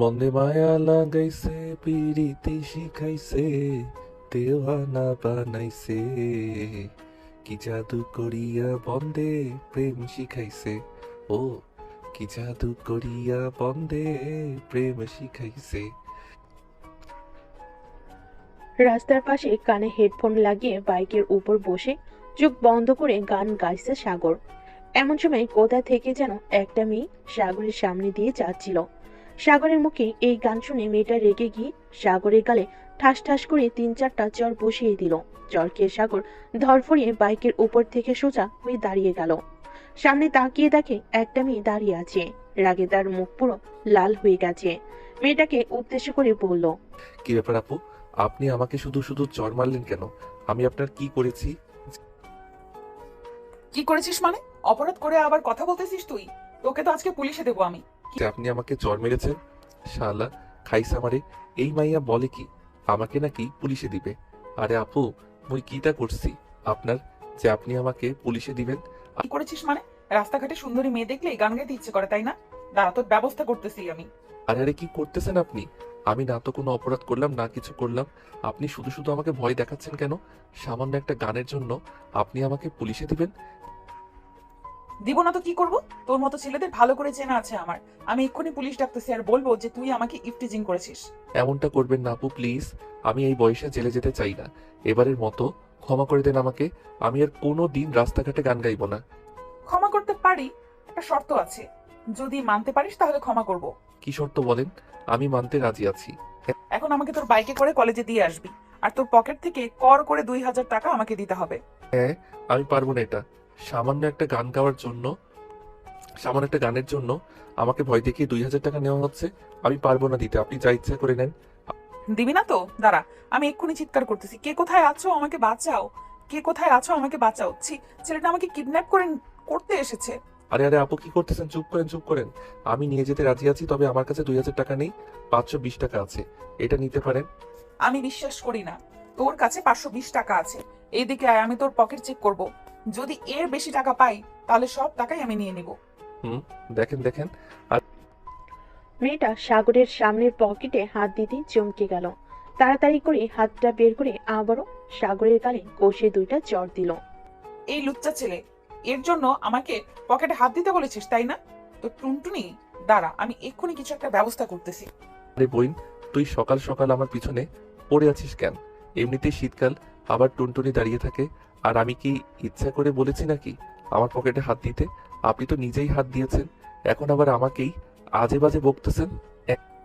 মন্দে মায়া লাগাইছে, পিরিতি শিখাইছে, দেওয়ানা বানাইছে, কি জাদু করিয়া বন্দে প্রেম শিখাইছে। ও, কি জাদু করিয়া বন্দে প্রেম শিখাইছে। রাস্তার পাশে কানে হেডফোন লাগিয়ে বাইকের উপর বসে চোখ বন্ধ করে গান গাইছে সাগর। এমন সময় কোথা থেকে যেন একটা মেয়ে সাগরের সামনে দিয়ে যাচ্ছিল। সাগরের মুখে এই গান শুনে মেয়েটা রেগে গিয়ে সাগরের গালে ঠাস ঠাস করে 3-4টা চড় বসিয়ে দিল। চড় খেয়ে সাগর ধরফরিয়ে বাইকের উপর থেকে সোজা হয়ে দাঁড়িয়ে গেল। সামনে তাকিয়ে দেখে একটা মেয়ে দাঁড়িয়ে আছে। রাগে তার মুখ পুরো লাল হয়ে গেছে। মেয়েটাকে উদ্দেশ্য করে বলল, কি ব্যাপার আপু, আপনি আমাকে শুধু শুধু চড় মারলেন কেন? আমি আপনার কি করেছি? কি করেছিস মানে? অপরাধ করে আবার কথা বলতেছিস তুই? তোকে তো আজকে পুলিশে দেবো আমি। যে আপনি আমাকে চড় মেরেছেন? শালা খাইছে আমারে। এই মাইয়া বলে কি আমাকে নাকি পুলিশে দিবে? আরে আপু, মুই কিটা করছি আপনার যে আপনি আমাকে পুলিশে দিবেন? কি করেছিস মানে? রাস্তাঘাটে সুন্দরী মেয়ে দেখলে গান গাইতে ইচ্ছে করে, তাই না? দাঁড়া, তোর ব্যবস্থা করতেছি আমি। আরে আরে, কি করতেছেন আপনি? আমি না তো কোনো অপরাধ করলাম, না কিছু করলাম। আপনি শুধু শুধু আমাকে ভয় দেখাচ্ছেন কেন? সামান্য একটা গানের জন্য আপনি আমাকে পুলিশে দিবেন? দিব না তো কি করব? তোর মতো ছেলেদের ভালো করে চেনা আছে আমার। আমি এক্ষুনি পুলিশ ডাকতেছি আর বলবো যে তুই আমাকে ইফটিজিং করেছিস। এমনটা করবেন না আপু, প্লিজ। আমি এই বয়সে জেলে যেতে চাই না। এবারের মতো ক্ষমা করে দেন আমাকে। আমি আর কোনো দিন রাস্তাঘাটে গান গাইবো না। ক্ষমা করতে পারি, একটা শর্ত আছে। যদি মানতে পারিস তাহলে ক্ষমা করব। কি শর্ত বলেন? আমি মানতে রাজি আছি। এখন আমাকে তোর বাইকে করে কলেজে দিয়ে আসবি, আর তোর পকেট থেকে কর করে 2,000 টাকা আমাকে দিতে হবে। হ্যাঁ, আমি পারবো না এটা। সামান্য একটা গান গাওয়ার জন্য, সামান্য একটা গানের জন্য আমাকে ভয় দেখিয়ে 2,000 টাকা নেওয়া হচ্ছে। আমি পারবো না দিতে, আপনি যা ইচ্ছা করে নেন। দিবি না তো? দাঁড়া, আমি এক্ষুনি চিৎকার করতেছি, কে কোথায় আছো আমাকে বাঁচাও, কে কোথায় আছো আমাকে বাঁচাও। ছেলেটা আমাকে কিডন্যাপ করে করতে এসেছে। আরে আরে আপু, কি করতেছেন? চুপ করেন, চুপ করেন। আমি নিয়ে যেতে রাজি আছি, তবে আমার কাছে 2,000 টাকা নেই, 520 টাকা আছে। এটা নিতে পারেন। আমি বিশ্বাস করি না। তোর কাছে 520 টাকা আছে। এইদিকে আয়, আমি তোর পকেট চেক করব। যদি এর বেশি টাকা পাই তাহলে সব টাকাই আমি নিয়ে নিব। হুম, দেখেন দেখেন। মেয়েটা সাগরের সামনের পকেটে হাত দিতেই চমকে গেল। তাড়াতাড়ি করে হাতটা বের করে আবারও সাগরের গালে কষে 2টা চড় দিল। এই লুচ্চা ছেলে, এর জন্য আমাকে পকেটে হাত দিতে বলেছিস, তাই না? তো টুনটুনি, দাঁড়া, আমি এক্ষুনি কিছু একটা ব্যবস্থা করতেছি। আরে বইন, তুই সকাল সকাল আমার পিছনে পড়ে আছিস কেন? এমনিতেই শীতকাল, আবার টুনটুনি দাঁড়িয়ে থাকে। আর আমি কি ইচ্ছা করে বলেছি নাকি আমার পকেটে হাত দিতে? আপনি তো নিজেই হাত দিয়েছেন, এখন আবার আমাকেই আজে বাজে বকতেছেন।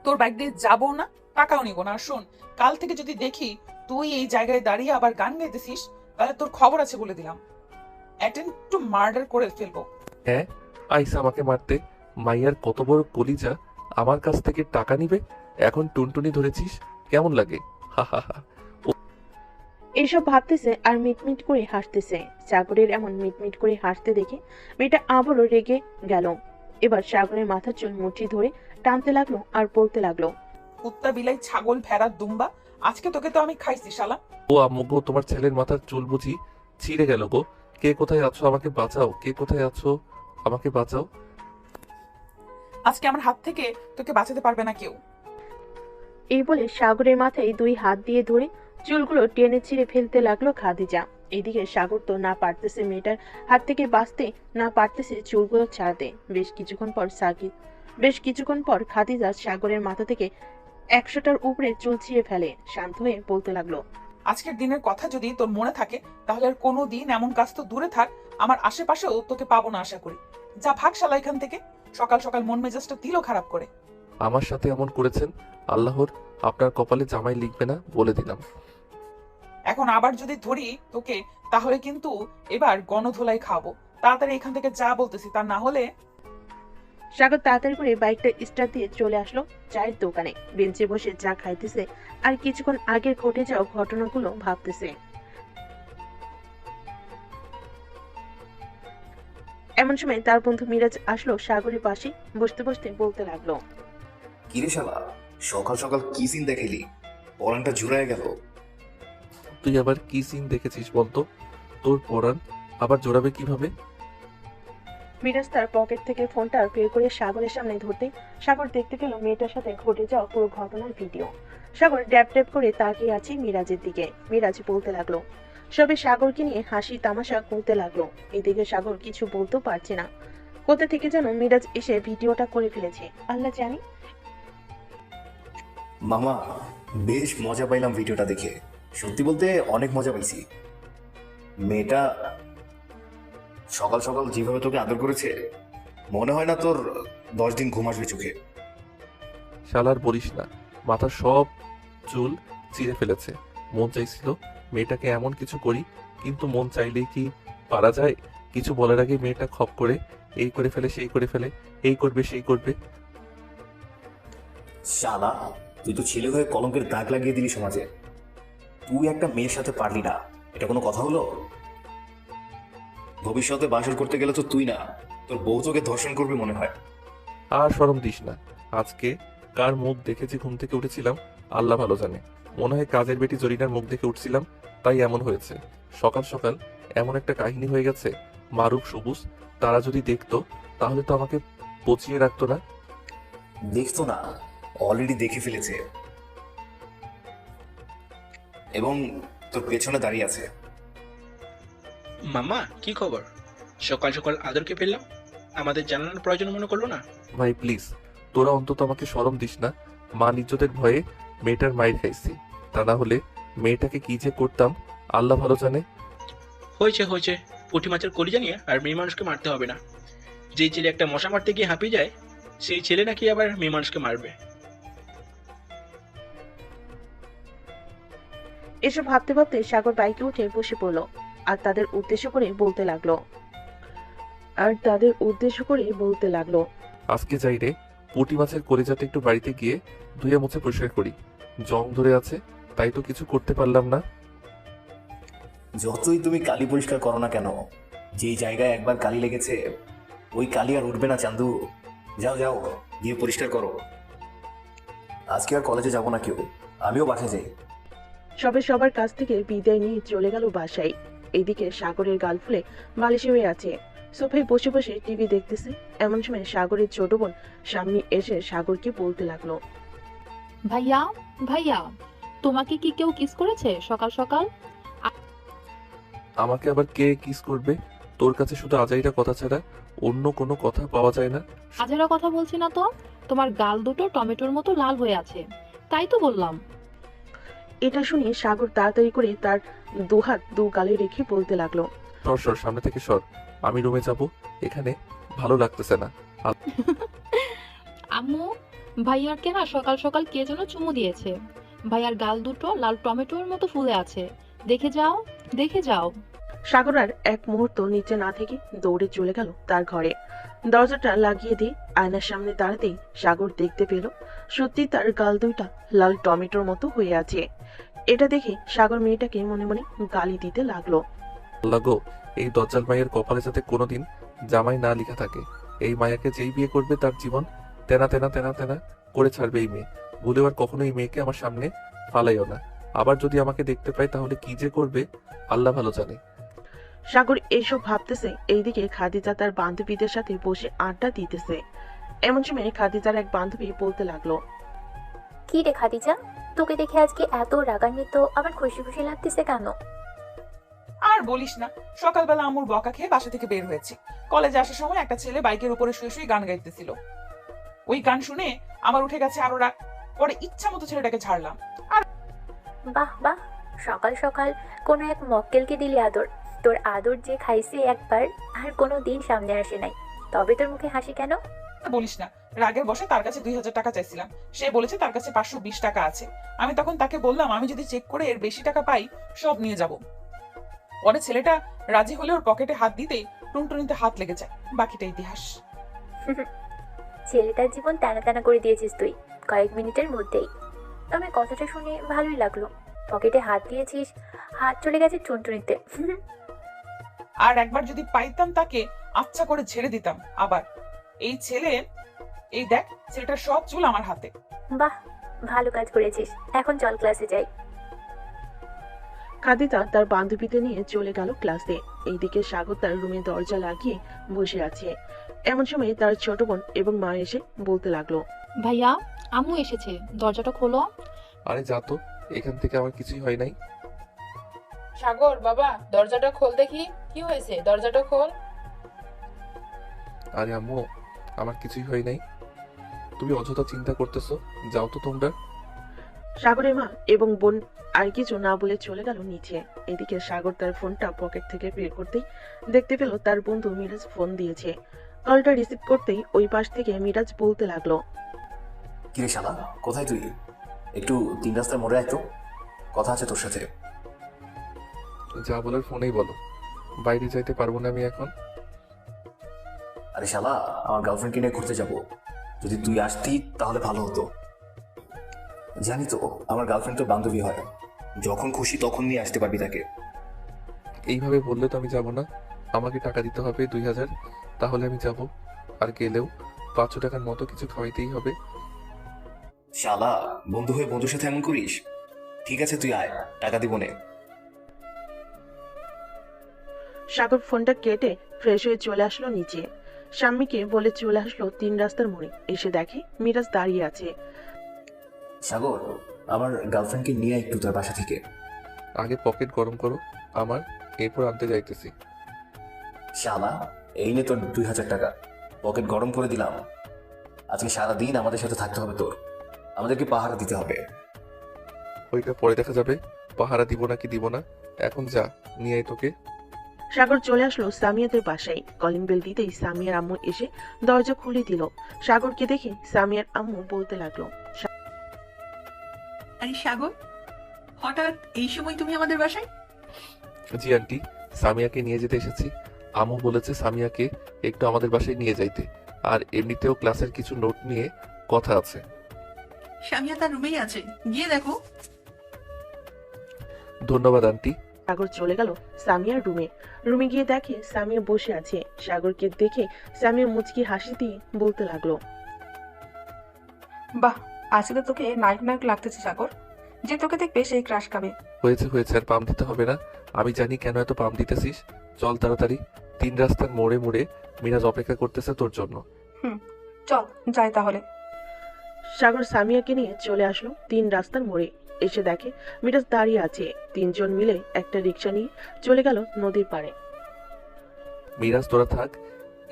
তোর বাইক দিয়ে যাবো না, টাকাও নিবো না। আর শোন, কাল থেকে যদি দেখি তুই এই জায়গায় দাঁড়িয়ে আবার গান গাইতেছিস, তাহলে তোর খবর আছে বলে দিলাম। অ্যাটেম্প টু মার্ডার করে ফেলবো। হ্যাঁ, আইসা আমাকে মারতে। মাইয়ার কত বড় কলিজা, আমার কাছ থেকে টাকা নিবে? এখন টুনটুনি ধরেছিস, কেমন লাগে? হা হা হা। এইসব ভাবতেছে আর মিটমিট করে হাসতেছে। সাগরের এমন মিটমিট করে হাসতে দেখে মেয়েটা আবারও রেগে গেল। এবার সাগরের মাথার চুল মুঠি ধরে টানতে লাগলো আর বলতে লাগলো, কুত্তা, বিলাই, ছাগল, ভেড়া, দুম্বা, আজকে তোকে তো আমি খাইছি শালা। ও আম্মু গো, তোমার ছেলের মাথার চুল বুঝি ছিঁড়ে গেল গো? কে কোথায় আছো? আমাকে বাঁচাও, কে কোথায় আছো? আমাকে বাঁচাও। আজকে আমার হাত থেকে তোকে বাঁচাতে পারবে না কেউ। এই বলে সাগরের মাথায় 2 হাত দিয়ে ধরে চুলগুলো টেনে ছিঁড়ে ফেলতে লাগলো খাদিজা। এদিকে সাগর তো না পারতেছে মেয়েটার হাত থেকে বাঁচতে, না পারতেছে চুলগুলো ছাড়াতে। বেশ কিছুক্ষণ পর খাদিজা সাগরের মাথা থেকে 100টার উপরে চুল ছিঁড়ে ফেলে। শান্ত হয়ে বলতে লাগলো, আজকের দিনের কথা যদি তোর মনে থাকে তাহলে আর কোনো দিন এমন কাজ তো দূরে থাক, আমার আশেপাশেও তোকে পাবো না আশা করি। যা ভাগ শালা এখান থেকে। সকাল সকাল মন মেজাজটা দিল খারাপ করে। আমার সাথে এমন করেছেন, আল্লাহর আপনার কপালে জামাই লিখবে না, বলে দিলাম। এখন আবার যদি ধরি তোকে, তাহলে কিন্তু এবার গণধোলাই খাবো। তাড়াতাড়ি এখান থেকে যা বলতেছি, তা না হলে। সাগর তাড়াতাড়ি করে বাইকটা স্টার্ট দিয়ে চলে আসলো চায়ের দোকানে। বেঞ্চে বসে চা খাইতেছে আর কিছুক্ষণ আগের ঘটে যাওয়া ঘটনাগুলো ভাবতেছে। এমন সময় তার বন্ধু মিরাজ আসলো সাগরের পাশে। বসতে বসতে বলতে লাগলো, কিরে শালা, সকাল সকাল কি সিন দেখাইলি? পরানটা জুড়ায় গেল। তুই আবার কি সিন দেখেছিস বলতো? তোর পরাণ আবার জোড়াবে কিভাবে? মিরাজ তার পকেট থেকে ফোনটা বের করে সাগরের সামনে ধরতেই সাগর দেখতে পেল মেয়েটার সাথে ঘটে যাওয়া পুরো ঘটনার ভিডিও। সাগর ড্যাব ড্যাব করে তাকিয়ে আছে মিরাজের দিকে। মিরাজ বলতে লাগলো, সবে সাগরকে নিয়ে হাসি তামাশা করতে লাগলো। এদিকে সাগর কিছু বলতেও পারছে না। কোথা থেকে যেন মিরাজ এসে ভিডিওটা করে ফেলেছে, আল্লাহ জানি। মামা, বেশ মজা পাইলাম ভিডিওটা দেখে। সত্যি বলতে অনেক মজা পাইছি। মেয়েটা সকাল সকাল যেভাবে তোকে আদর করেছে, মনে হয় না তোর 10 দিন ঘুম আসবে চোখে। শালার বলিস না, মাথার সব চুল চিরে ফেলেছে। মন চাইছিল মেয়েটাকে এমন কিছু করি, কিন্তু মন চাইলেই কি পারা যায়? কিছু বলার আগে মেয়েটা খপ করে এই করে ফেলে, সেই করে ফেলে, এই করবে সেই করবে। শালা, তুই তো ছেলে হয়ে কলঙ্কের দাগ লাগিয়ে দিলি সমাজে। তুই একটা মেয়ের সাথে পারলি না, এটা কোনো কথা হলো? ভবিষ্যতে বাসর করতে গেলে তো তুই না, তোর বউ তোকে ধর্ষণ করবে মনে হয়। আর শরম দিস না। আজকে কার মুখ দেখেছি ঘুম থেকে উঠেছিলাম আল্লাহ ভালো জানে। মনে হয় কাজের বেটি জরিনার মুখ দেখে উঠছিলাম, তাই এমন হয়েছে। সকাল সকাল এমন একটা কাহিনী হয়ে গেছে। মারুফ সবুজ তারা যদি দেখতো তাহলে তো আমাকে পচিয়ে রাখতো না। দেখতো না, অলরেডি দেখে ফেলেছে এবং তোর পেছনে দাঁড়িয়ে আছে। মামা, কি খবর? সকাল সকাল আদরকে পেলাম, আমাদের জানানোর প্রয়োজন মনে করলো না? ভাই প্লিজ, তোরা অন্তত আমাকে শরম দিস না। মান ইজ্জতের ভয়ে মেয়েটার মায়ের খাইছি, তা না হলে মেয়েটাকে কি যে করতাম আল্লাহ ভালো জানে। হয়েছে হয়েছে, পুঁটি মাছের কলিজা নিয়ে আর মেয়ে মানুষকে মারতে হবে না। যেই ছেলে একটা মশা মারতে গিয়ে হাঁপিয়ে যায়, সেই ছেলে নাকি আবার মেয়ে মানুষকে মারবে? এসব ভাবতে ভাবতে সাগর বাইকে উঠে বসে পড়লো আর তাদের উদ্দেশ্য করে বলতে লাগলো। আজকে যাই রে, পুঁটি মাছের কলিজাটা একটু বাড়িতে গিয়ে ধুয়ে মুছে পরিষ্কার করি। জং ধরে আছে, তাই তো কিছু করতে পারলাম না। যতই তুমি কালি পরিষ্কার করো না কেন, যেই জায়গায় একবার কালি লেগেছে ওই কালি আর উঠবে না চান্দু। যাও যাও, গিয়ে পরিষ্কার করো। আজকে আর কলেজে যাবো না কেউ, আমিও বাসায় যাই। সবে সবার কাছ থেকে বিদায় নিয়ে চলে গেল বাসায়। এইদিকে সাগরের গাল ফুলে বালিশে হয়ে আছে, সোফায় বসে বসে টিভি দেখতেছে। এমন সময় সাগরের ছোট বোন সামনে এসে সাগরকে বলতে লাগলো, ভাইয়া ভাইয়া, তোমাকে কি কেউ কিস করেছে সকাল সকাল? আমাকে আবার কে কিস করবে? তোর কাছে শুধু আজাইরা কথা ছাড়া অন্য কোনো কথা পাওয়া যায় না। আজেরা কথা বলছি না তো, তোমার গাল দুটো টমেটোর মতো লাল হয়ে আছে, তাই তো বললাম। এটা শুনে সাগর তাড়াতাড়ি করে তার দুহাত দু গালে রেখে বলতে লাগলো, সর সর, সামনে থেকে সর, আমি রুমে যাব, এখানে ভালো লাগতেছে না। আম্মু, ভাইয়াকে না সকাল সকাল কে যেন চুমু দিয়েছে। ভাইয়ার গাল দুটো লাল টমেটোর মতো ফুলে আছে, দেখে যাও দেখে যাও। সাগর আর এক মুহূর্ত নিচে না থেকে দৌড়ে চলে গেল তার ঘরে। দরজাটা লাগিয়ে দিয়ে আয়নার সামনে দাঁড়াতেই সাগর দেখতে পেল সত্যি তার গাল দুইটা লাল টমেটোর মতো হয়ে আছে। এটা দেখে সাগর মেয়েটাকে মনে মনে গালি দিতে লাগলো। আল্লাহ গো, এই দজ্জাল মায়ের কপালে যাতে কোনোদিন জামাই না লিখা থাকে। এই মায়াকে যেই বিয়ে করবে তার জীবন তেনা তেনা তেনা তেনা করে ছাড়বে এই মেয়ে। ভুলেও আর কখনো এই মেয়েকে আমার সামনে ফালাইও না। আবার যদি আমাকে দেখতে পায় তাহলে কি যে করবে আল্লাহ ভালো জানে। সাগর এইসব ভাবতেছে, এইদিকে খাদিজা তার বান্ধবীদের সাথে বসে আড্ডা দিতেছে। এমন সময় খাদিজার এক বান্ধবী বলতে লাগলো, কি রে খাদিজা, তোকে দেখে আজকে এত রাগান্বিত, আবার খুশি খুশি লাগতেছে কেন? আর বলিস না, সকালবেলা আমুর বকা খেয়ে বাসা থেকে বের হয়েছি। কলেজে আসার সময় একটা ছেলে বাইকের উপরে শুয়ে শুয়ে গান গাইতেছিল। ওই গান শুনে আমার উঠে গেছে আরো রাগ। পরে ইচ্ছা মতো ছেলেটাকে ছাড়লাম। বাহ বাহ, সকাল সকাল কোনো এক মক্কেলকে দিলি আদর। তোর আদর যে খাইছে একবার, আর কোনো দিন সামনে আসে নাই, তবে তোর মুখে হাসি কেন? বলিস না, রাগের বসে তার কাছে 2000 টাকা চাইছিলাম। সে বলেছে তার কাছে 520 টাকা আছে। আমি তখন তাকে বললাম আমি যদি চেক করে এর বেশি টাকা পাই সব নিয়ে যাব। পরে ছেলেটা রাজি হলে ওর পকেটে হাত দিতেই টুনটুনিতে হাত লেগে যায়। বাকিটা ইতিহাস। ছেলেটার জীবন টানা টানা করে দিয়েছিস তুই কয়েক মিনিটের মধ্যেই। তবে কথাটা শুনে ভালোই লাগলো। পকেটে হাত দিয়েছিস, হাত চলে গেছে টুনটুনিতে। আর একবার যদি পাইতাম তাকে আচ্ছা করে ছেড়ে দিতাম। আবার এই দেখ, ছেলেটার সব চুল আমার হাতে। বাহ, ভালো কাজ করেছিস। এখন চল ক্লাসে যাই। খাদিজা তার বান্ধবীদের নিয়ে চলে গেল ক্লাসে। এইদিকে সাগর তার রুমে দরজা লাগিয়ে বসে আছে। এমন সময় তার ছোট বোন এবং মা এসে বলতে লাগলো, ভাইয়া, আম্মু এসেছে, দরজাটা খোলো। আরে যা তো, এখান থেকে আমার কিছুই হয় নাই। সাগর বাবা, দরজাটা খোল দেখি, কি হয়েছে? দরজাটা খোল। আরে আম্মু, আমার কিছুই হয় নাই, তুমি অযথা চিন্তা করতেছো, যাও তো তোমরা। সাগরের মা এবং বোন আর কিছু না বলে চলে গেল নিচে। এদিকে সাগর তার ফোনটা পকেট থেকে বের করতেই দেখতে পেল তার বন্ধু মিরাজ ফোন দিয়েছে। কলটা রিসিভ করতেই ওই পাশ থেকে মিরাজ বলতে লাগলো, কিরে শালা, কোথায় তুই? একটু 3 রাস্তার মোড়ে আয় তো, কথা আছে তোর সাথে। যা বলার ফোনেই বলো, বাইরে যাইতে পারবো না আমি এখন। আরে শালা, আমার গার্লফ্রেন্ডকে নিয়ে ঘুরতে যাব, যদি তুই আসতি তাহলে ভালো হতো। জানি তো, আমার গার্লফ্রেন্ড তো বান্ধবী হয়, যখন খুশি তখন নিয়ে আসতে পারবি তাকে। এইভাবে বললে তো আমি যাব না, আমাকে টাকা দিতে হবে 2000, তাহলে আমি যাব। আর গেলেও 500 টাকার মতো কিছু খাওয়াইতেই হবে। শালা, বন্ধু হয়ে বন্ধুর সাথে এমন করিস? ঠিক আছে তুই আয়, টাকা দিব নে। সাগর ফোনটা কেটে ফ্রেশ হয়ে চলে আসলো নিচে। স্বামীকে বলে চলে আসলো 3 রাস্তার মোড়ে। এসে দেখে মিরাজ দাঁড়িয়ে আছে। সাগর, আমার গার্লফ্রেন্ডকে নিয়ে একটু তোর বাসা থেকে। আগে পকেট গরম করো আমার, এরপর আনতে যাইতেছি। শালা, এই নে তোর 2000 টাকা, পকেট গরম করে দিলাম। আজকে সারাদিন আমাদের সাথে থাকতে হবে তোর, আমাদেরকে পাহারা দিতে হবে। ওইটা পরে দেখা যাবে, পাহারা দিব নাকি দিব না। এখন যা, নিয়ে আয় তোকে। সাগর চলে আসলো সামিয়াদের বাসায়। কলিং বেল দিতেই সামিয়ার আম্মু এসে দরজা খুলে দিল। সাগরকে দেখে সামিয়ার আম্মু বলতে লাগলো, আরে সাগর, হঠাৎ এই সময় তুমি আমাদের বাসায়? জি আন্টি, সামিয়াকে নিয়ে যেতে এসেছি। আম্মু বলেছে সামিয়াকে একটু আমাদের বাসায় নিয়ে যাইতে, আর এমনিতেও ক্লাসের কিছু নোট নিয়ে কথা আছে। সামিয়া তার রুমেই আছে, গিয়ে দেখো। ধন্যবাদ আন্টি। সাগর চলে গেল সামিয়ার রুমে। রুমে গিয়ে দেখে সামিয়া বসে আছে। সাগরকে দেখে সামিয়া মুচকি হাসি দিয়ে বলতে লাগলো, বাহ, আজকে তোকে নায়ক নায়ক লাগতেছে সাগর, যে তোকে দেখবে সেই ক্রাশ খাবে। হয়েছে হয়েছে, আর পাম দিতে হবে না। আমি জানি কেন এত পাম দিতেছিস। চল তাড়াতাড়ি, 3 রাস্তার মোড়ে মোড়ে মিরাজ অপেক্ষা করতেছে তোর জন্য। চল যাই তাহলে। সাগর সামিয়াকে নিয়ে চলে আসলো 3 রাস্তার মোড়ে। এসে দেখে মিরাজ দাঁড়িয়ে আছে। 3 জন মিলে একটা রিক্সা নিয়ে চলে গেল নদীর পাড়ে। মিরাজ তোরা থাক,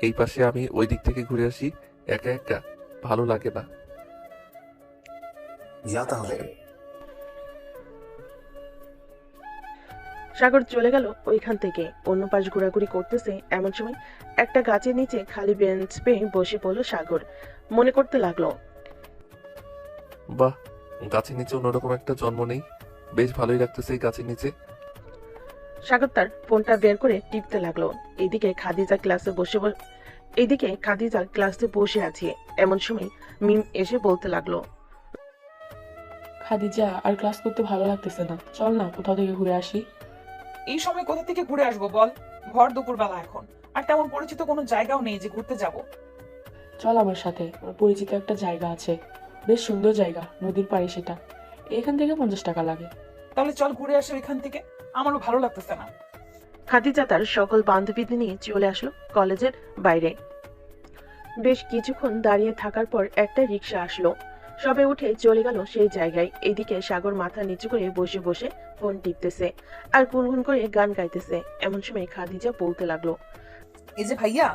এই পাশে আমি ওই দিক থেকে ঘুরে আসি। একা একা ভালো লাগে না। যা তাহলে। সাগর চলে গেল ওইখান থেকে। অন্য পাশ ঘোরাঘুরি করতেছে। এমন সময় একটা গাছের নিচে খালি বেঞ্চ পেয়ে বসে পড়লো সাগর। মনে করতে লাগলো, বাহ, গাছের নিচে অন্যরকম একটা জন্ম নেই, বেশ ভালোই লাগতেছে এই গাছের নিচে। সাগর তার ফোনটা বের করে টিপতে লাগলো। এদিকে খাদিজা ক্লাসে বসে আছে। এমন সময় মিম এসে বলতে লাগলো, খাদিজা, আর ক্লাস করতে ভালো লাগতেছে না, চল না কোথাও থেকে ঘুরে আসি। এই সময় কোথা থেকে ঘুরে আসবো বল? ভর দুপুরবেলা এখন, আর তেমন পরিচিত কোনো জায়গাও নেই যে ঘুরতে যাব। চল আমার সাথে, আমার পরিচিত একটা জায়গা আছে, বেশ সুন্দর জায়গা, নদীর পাড়ে সেটা। এখান থেকে 50 টাকা লাগে। তাহলে চল ঘুরে আসো এখান থেকে, আমারও ভালো লাগতেছে না। খাদিজা তার সকল বান্ধবীদের নিয়ে চলে আসলো কলেজের বাইরে। বেশ কিছুক্ষণ দাঁড়িয়ে থাকার পর একটা রিক্সা আসলো। সবে উঠে চলে গেল সেই জায়গায়। এদিকে সাগর মাথা নিচু করে বসে বসে ফোন টিপতেছে আর গুনগুন করে গান গাইতেছে। এমন সময় খাদিজা বলতে লাগলো, এই যে ভাইয়া,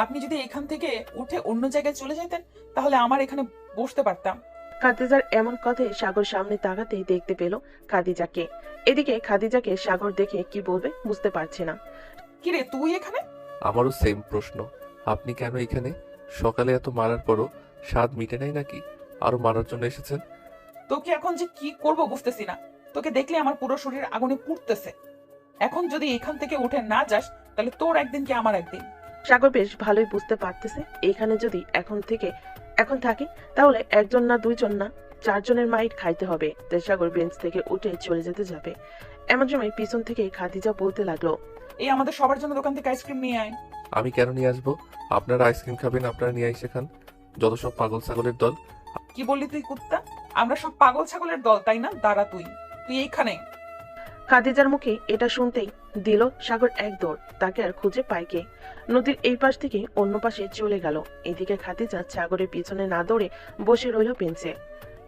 আপনি যদি এখান থেকে উঠে অন্য জায়গায় চলে যেতেন তাহলে আমার এখানে বসতে পারতাম। খাদিজার এমন কথায় সাগর সামনে তাকাতেই দেখতে পেল খাদিজাকে। এদিকে খাদিজাকে সাগর দেখে কি বলবে বুঝতে পারছে না। কিরে তুই এখানে? আমারও সেম প্রশ্ন, আপনি কেন এখানে? সকালে এত মারার পরও স্বাদ মিটে নাই নাকি? আরো মারার জন্য এসেছেন? তোকে এখন যে কি করব বুঝতেছি না, তোকে দেখলে আমার পুরো শরীর আগুনে পুড়তেছে। এখন যদি এখান থেকে উঠে না যাস তাহলে তোর একদিন কি আমার একদিন। সাগর বেশ ভালোই বুঝতে পারতেছে এখানে যদি এখন থাকে তাহলে 1 জন না 2 জন না 4 জনের মাইট খাইতে হবে। তাই সাগর বেঞ্চ থেকে উঠে চলে যেতে যাবে। এমন সময় পিছন থেকে খাদিজা বলতে লাগলো, এই আমাদের সবার জন্য দোকান থেকে আইসক্রিম নিয়ে আয়। আমি কেন নিয়ে আসবো? আপনারা আইসক্রিম খাবেন, আপনারা নিয়ে এসে খান। যত সব পাগল ছাগলের দল। কি বললি তুই কুত্তা? আমরা সব পাগল ছাগলের দল, তাই না? দাঁড়া তুই এইখানে। খাদিজার মুখে এটা শুনতেই দিল সাগর এক দৌড়, তাকে আর খুঁজে পায়কে। নদীর এই পাশ থেকে অন্য পাশে চলে গেল। এদিকে খাদিজা সাগরের পিছনে না দৌড়ে বসে রইল বেঞ্চে।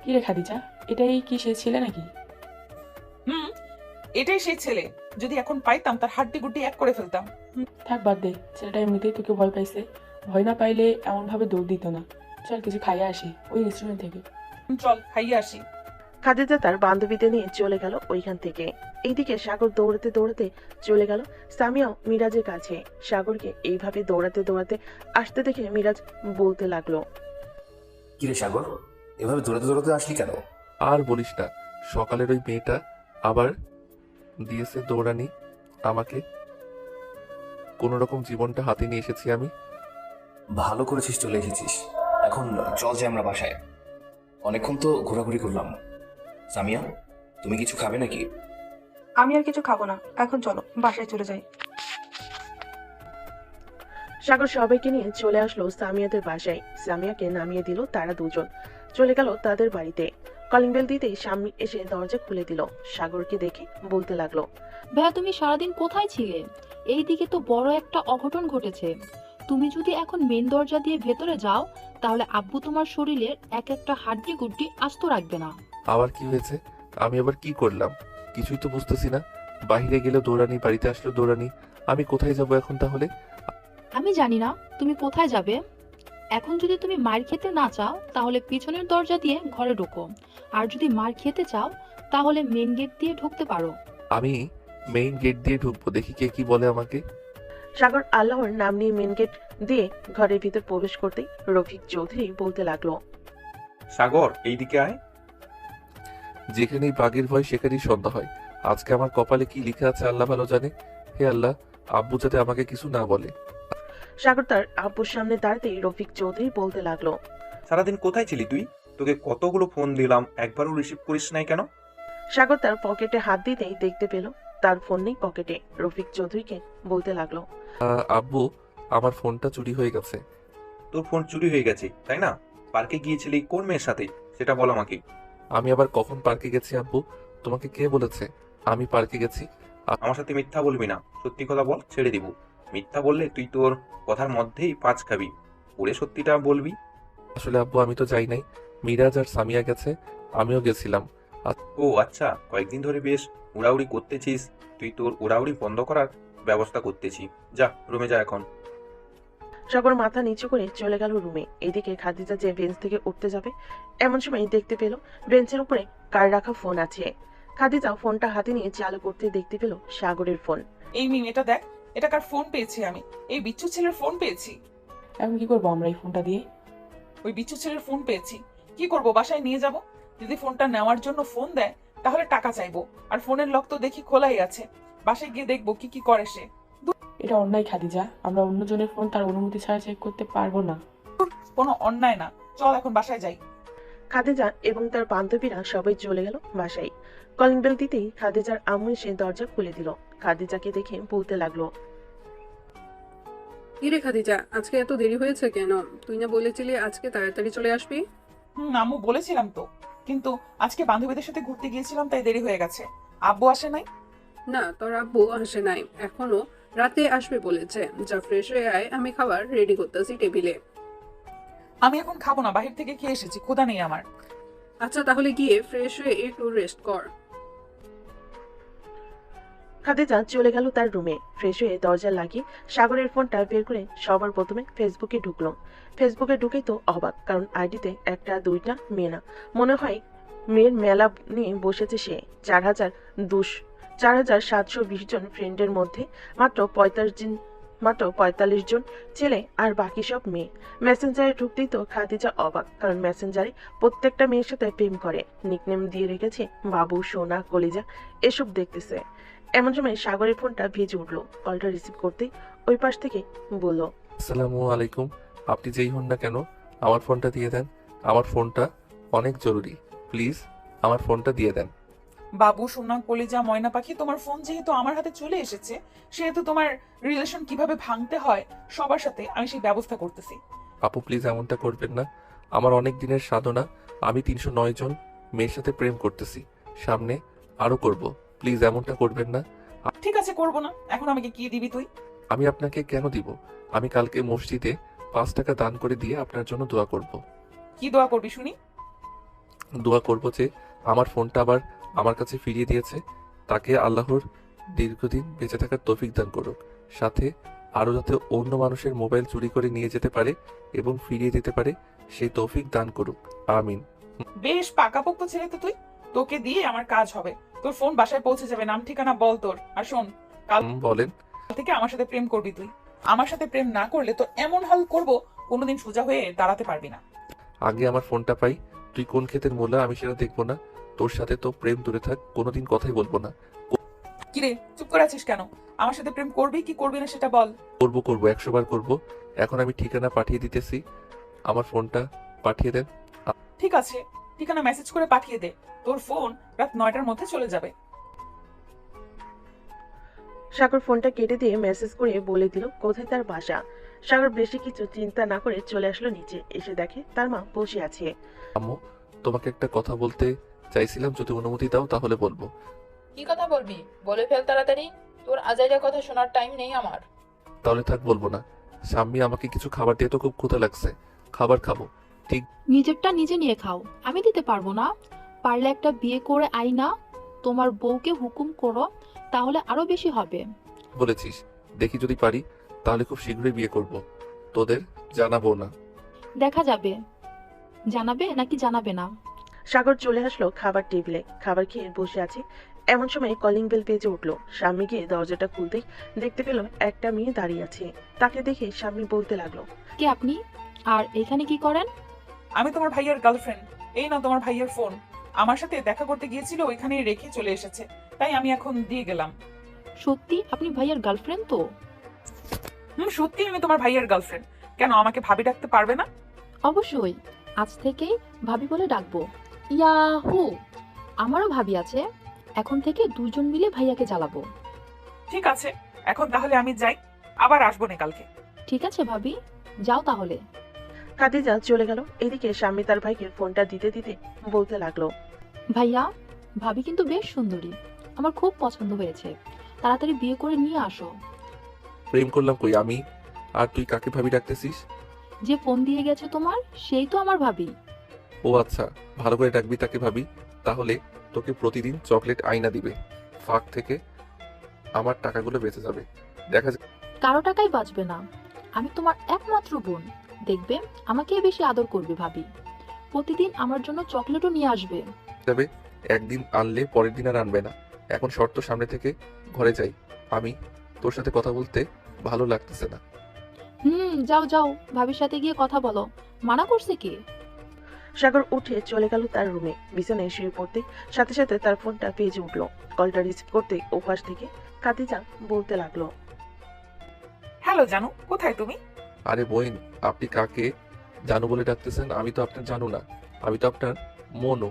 কি রে খাদিজা, এটাই কি সে ছেলে নাকি? হুম, এটাই সেই ছেলে। যদি এখন পাইতাম তার হাড্ডি গুড্ডি এক করে ফেলতাম। থাক বাদ দে, ছেলেটা এমনিতেই তোকে ভয় পাইছে। ভয় না পাইলে এমন ভাবে দৌড় দিত না। চল কিছু খাইয়ে আসি ওই রেস্টুরেন্ট থেকে। চল খাইয়ে আসি। খাদিজা তার বান্ধবীদের নিয়ে চলে গেল ওইখান থেকে। এইদিকে সাগর দৌড়াতে দৌড়াতে চলে গেল সামিয়াও মিরাজের কাছে। সাগরকে এইভাবে দৌড়াতে দৌড়াতে আসতে দেখে মিরাজ বলতে লাগলো, কিরে সাগর, এভাবে দৌড়াতে দৌড়াতে আসলি কেন? আর বলিস না, সকালের ওই মেয়েটা আবার দিয়েছে দৌড়ানি আমাকে। কোনো রকম জীবনটা হাতে নিয়ে এসেছি আমি। ভালো করেছিস চলে এসেছিস। এখন চল যে আমরা বাসায়। অনেকক্ষণ তো ঘোরাঘুরি করলাম। সামিয়া, তুমি কিছু খাবে নাকি? আমি আর কিছু খাবো না, এখন চলো বাসায় চলে যাই। সাগর সবাইকে নিয়ে চলে আসলো সামিয়াদের বাসায়। সামিয়াকে নামিয়ে দিল তারা দুজন। চলে গেল তাদের বাড়িতে। কলিং বেল দিতেই সামনে এসে দরজা খুলে দিল। সাগরকে দেখে বলতে লাগলো, ভাইয়া তুমি সারাদিন কোথায় ছিলে? এইদিকে তো বড় একটা অঘটন ঘটেছে। তুমি যদি এখন মেন দরজা দিয়ে ভেতরে যাও তাহলে আব্বু তোমার শরীরের এক একটা হাড্ডি গুড্ডি আস্ত রাখবে না। আবার কি হয়েছে? আমি আবার কি করলাম? কিছুই তো বুঝতেছি না। বাইরে গেলে দৌড়ানি, বাড়িতে আসলো দৌড়ানি। আমি কোথায় যাব এখন তাহলে? আমি জানি না তুমি কোথায় যাবে। এখন যদি তুমি মার খেতে না চাও তাহলে পিছনের দরজা দিয়ে ঘরে ঢোকো, আর যদি মার খেতে চাও তাহলে মেন গেট দিয়ে ঢুকতে পারো। আমি মেইন গেট দিয়ে ঢুকবো, দেখি কে কি বলে আমাকে। সাগর আল্লাহর নাম নিয়ে মেন গেট দিয়ে ঘরের ভিতর প্রবেশ করতেই রফিক চৌধুরী বলতে লাগলো, সাগর এইদিকে আয়। যেখানেই বাঘের ভয় সেখানেই সন্ধ্যা হয়। আজকে আমার কপালে কি লিখে আছে আল্লাহ ভালো জানে। হে আল্লাহ, আব্বু যাতে আমাকে কিছু না বলে। সাগর তার আব্বুর সামনে দাঁড়াতেই রফিক চৌধুরী বলতে লাগলো, সারাদিন কোথায় ছিলি তুই? তোকে কতগুলো ফোন দিলাম, একবারও রিসিভ করিস নাই কেন? সাগর তার পকেটে হাত দিতেই দেখতে পেল তার ফোন নেই পকেটে। রফিক চৌধুরীকে বলতে লাগলো, আব্বু, আমার ফোনটা চুরি হয়ে গেছে। তোর ফোন চুরি হয়ে গেছে তাই না? পার্কে গিয়েছিলি কোন মেয়ের সাথে সেটা বল আমাকে। আমি আবার কখন পার্কে গেছি আব্বু? তোমাকে কে বলেছে আমি পার্কে গেছি? আমার সাথে মিথ্যা বলবি না, সত্যি কথা বল, ছেড়ে দিব। মিথ্যা বললে তুই তোর কথার মধ্যেই পাঁচ খাবি। পুরে সত্যিটা বলবি। আসলে আব্বু আমি তো যাই নাই, মিরাজ আর সামিয়া গেছে, আমিও গেছিলাম। ও আচ্ছা, কয়েকদিন ধরে বেশ উড়াউড়ি করতেছিস। তুই তোর উড়াউড়ি বন্ধ করার ব্যবস্থা করতেছি। যা রুমে যা এখন। সাগর মাথা নিচু করে চলে গেল রুমে। এদিকে খাদিজা যে বেঞ্চ থেকে উঠতে যাবে এমন সময় দেখতে পেল বেঞ্চের উপরে কার রাখা ফোন আছে। খাদিজা ফোনটা হাতে নিয়ে চালু করতে দেখতে পেল সাগরের ফোন। এই মিম, এটা দেখ, এটা কার ফোন পেয়েছি আমি? এই বিচ্ছু ছেলের ফোন পেয়েছি। এখন কি করবো আমরা এই ফোনটা দিয়ে? ওই বিচ্ছু ছেলের ফোন পেয়েছি, কি করব? বাসায় নিয়ে যাব। যদি ফোনটা নেওয়ার জন্য ফোন দেয় তাহলে টাকা চাইবো, আর ফোনের লক তো দেখি খোলাই আছে। বাসায় গিয়ে দেখবো কি কি করে সে। এটা অন্যায় খাদিজা, আমরা অন্যজনের ফোন তার অনুমতি ছাড়া চেক করতে পারবো না। কোনো অন্যায় না, চল এখন বাসায় যাই। খাদিজা এবং তার বান্ধবীরা সবাই চলে গেল বাসায়। কলিং বেল দিতেই খাদিজার আম্মু এসে দরজা খুলে দিল। খাদিজাকে দেখে বলতে লাগলো, কিরে খাদিজা, আজকে এত দেরি হয়েছে কেন? তুই না বলেছিলি আজকে তাড়াতাড়ি চলে আসবি? আম্মু বলেছিলাম তো, কিন্তু আজকে বান্ধবীদের সাথে ঘুরতে গিয়েছিলাম তাই দেরি হয়ে গেছে। আব্বু আসে নাই? না, তোর আব্বু আসে নাই, এখনো রাতে আসবে বলেছে। যা ফ্রেশ হয়ে আয়, আমি খাবার রেডি করতেছি টেবিলে। আমি এখন খাবো না, বাহির থেকে খেয়ে এসেছি, ক্ষুধা নেই আমার। আচ্ছা তাহলে গিয়ে ফ্রেশ হয়ে একটু রেস্ট কর। খাদিজা চলে গেল তার রুমে। ফ্রেশ হয়ে দরজা লাগিয়ে সাগরের ফোনটা বের করে সবার প্রথমে ফেসবুকে ঢুকলো। ফেসবুকে ঢুকেই তো অবাক, কারণ আইডিতে একটা দুইটা মেয়ে না, মনে হয় মেয়ের মেলা নিয়ে বসেছে সে। 4,720 জন ফ্রেন্ডের মধ্যে মাত্র 45 জন ছেলে আর বাকি সব মেয়ে। মেসেঞ্জারে ঢুকতেই তো খাদিজা অবাক, কারণ মেসেঞ্জারে প্রত্যেকটা মেয়ের সাথে প্রেম করে। নিকনেম দিয়ে রেখেছে বাবু, সোনা, কলিজা, এসব দেখতেছে। এমন সময় সাগরের ফোনটা ভেজে উঠলো। কলটা রিসিভ করতেই ওই পাশ থেকে বলল, আসসালামু আলাইকুম। আপনি যেই হন না কেন আমার ফোনটা দিয়ে দেন। আমার ফোনটা অনেক জরুরি, প্লিজ আমার ফোনটা দিয়ে দেন। বাবু, সোনা, কলিজা, ময়না পাখি, তোমার ফোন যেহেতু আমার হাতে চলে এসেছে সেহেতু তোমার রিলেশন কিভাবে ভাঙতে হয় সবার সাথে আমি সেই ব্যবস্থা করতেছি। আপু প্লিজ এমনটা করবেন না। আমার অনেক দিনের সাধনা, আমি 309 জন মেয়ের সাথে প্রেম করতেছি, সামনে আরো করব। প্লিজ এমনটা করবেন না। ঠিক আছে, করবো না। এখন আমাকে কি দিবি তুই? আমি আপনাকে কেন দিব? আমি কালকে মসজিদে 5 টাকা দান করে দিয়ে আপনার জন্য দোয়া করব। কি দোয়া করবি শুনি? দোয়া করব যে আমার ফোনটা আবার আমার কাছে ফিরিয়ে দিয়েছে, তাকে আল্লাহর দীর্ঘদিন বেঁচে থাকার তৌফিক দান করুক, সাথে আরও যাতে অন্য মানুষের মোবাইল চুরি করে নিয়ে যেতে পারে এবং ফিরিয়ে দিতে পারে সেই তৌফিক দান করুক, আমিন। বেশ পাকাপোক্ত ছেলে তো তুই। তোকে দিয়ে আমার কাজ হবে। তোর ফোন বাসায় পৌঁছে যাবে। নাম ঠিকানা বল তোর। আর শোন, কাল বলেন। থেকে আমার সাথে প্রেম করবি তুই। আমার সাথে প্রেম না করলে তো এমন হাল করব, কোনোদিন সোজা হয়ে দাঁড়াতে পারবি না। আগে আমার ফোনটা পাই। তুই কোন ক্ষেতের মোলা আমি সেটা দেখবো না। তোর সাথে তো প্রেম দূরে থাক, কোনোদিন কথাই বলবো না। কিরে, চুপ করে আছিস কেন? আমার সাথে প্রেম করবি কি করবি না সেটা বল। করবো 100 বার করবো। এখন আমি ঠিকানা পাঠিয়ে দিতেছি, আমার ফোনটা পাঠিয়ে দেন। ঠিক আছে, ঠিকানা মেসেজ করে পাঠিয়ে দে। তোর ফোন রাত 9টার মধ্যে চলে যাবে। সাগর ফোনটা কেটে দিয়ে মেসেজ করে বলে দিল কোথায় তার বাসা। সাগর বেশি কিছু চিন্তা না করে চলে আসলো নিচে। এসে দেখে তার মা বসে আছে। আম্মু, তোমাকে একটা কথা বলতে চাইছিলাম, যদি অনুমতি দাও তাহলে বলবো। কি কথা বলবি? বলে ফেল তাড়াতাড়ি। তোর আজাইরা কথা শোনার টাইম নেই আমার। তাহলে থাক, বলবো না। স্বামী আমাকে কিছু খাবার দিয়ে তো খুব ক্ষুধা লাগছে, খাবার খাবো। ঠিক নিজেরটা নিজে নিয়ে খাও, আমি দিতে পারবো না। পারলে একটা বিয়ে করে আই না, তোমার বউকে হুকুম করো, তাহলে আরো বেশি হবে। বলেছিস, দেখি যদি পারি তাহলে খুব শীঘ্রই বিয়ে করব। তোদের জানাবো না। দেখা যাবে জানাবে নাকি জানাবে না। সাগর চলে আসলো খাবার টেবিলে, খাবার খেয়ে বসে আছে। এমন সময় কলিং বেল বেজে উঠলো। স্বামী গিয়ে দরজাটা খুলতেই দেখতে পেল একটা মেয়ে দাঁড়িয়ে আছে। তাকে দেখে স্বামী বলতে লাগলো, কে আপনি, আর এখানে কি করেন? আমি তোমার ভাইয়ের গার্লফ্রেন্ড। এই না তোমার ভাইয়ের ফোন। আমার সাথে দেখা করতে গিয়েছিল, ওইখানে রেখে চলে এসেছে, তাই আমি এখন দিয়ে গেলাম। সত্যি আপনি ভাইয়ার গার্লফ্রেন্ড তো? সত্যি আমি তোমার ভাইয়ের গার্লফ্রেন্ড। কেন, আমাকে ভাবি ডাকতে পারবে না? অবশ্যই, আজ থেকেই ভাবি বলে ডাকবো। ইয়াহু, আমারও ভাবি আছে। এখন থেকে দুজন মিলে ভাইয়াকে জ্বালাবো। ঠিক আছে, এখন তাহলে আমি যাই, আবার আসবো না কালকে। ঠিক আছে ভাবি, যাও তাহলে। খাদিজা চলে গেল। এদিকে স্বামী তার ভাইকে ফোনটা দিতে দিতে বলতে লাগলো, ভাইয়া, ভাবি কিন্তু বেশ সুন্দরী, আমার খুব পছন্দ হয়েছে। তাড়াতাড়ি বিয়ে করে নিয়ে আসো। প্রেম করলাম কই আমি? আর তুই কাকে ভাবি ডাকতেছিস? যে ফোন দিয়ে গেছে তোমার, সেই তো আমার ভাবি। ও আচ্ছা, ভালো করে ডাকবি তাকে ভাবি। তাহলে তোকে প্রতিদিন চকলেট আইনা দিবে, ফাঁক থেকে আমার টাকাগুলো বেঁচে যাবে। দেখা কারো টাকাই বাঁচবে না। আমি তোমার একমাত্র বোন, দেখবে আমাকে বেশি আদর করবে ভাবি। প্রতিদিন আমার জন্য চকলেটও নিয়ে আসবে। যাবে, একদিন আনলে পরের দিন আর আনবে না। এখন শর্ত সামনে থেকে ঘরে যাই। আমি তোর সাথে কথা বলতে ভালো লাগতেছে না। যাও যাও, ভাবির সাথে গিয়ে কথা বলো। মানা করছে কি? সাগর উঠে চলে গেল তার রুমে। বিছানায় শুয়ে পড়তে সাথে সাথে তার ফোনটা বেজে উঠলো। কলটা রিসিভ করতে ওপাশ থেকে খাদিজা বলতে লাগলো, হ্যালো জানু, কোথায় তুমি? আরে বোন, আপনি কাকে জানু বলে ডাকতেছেন? আমি তো আপনার জানু না, আমি তো আপনার মনু।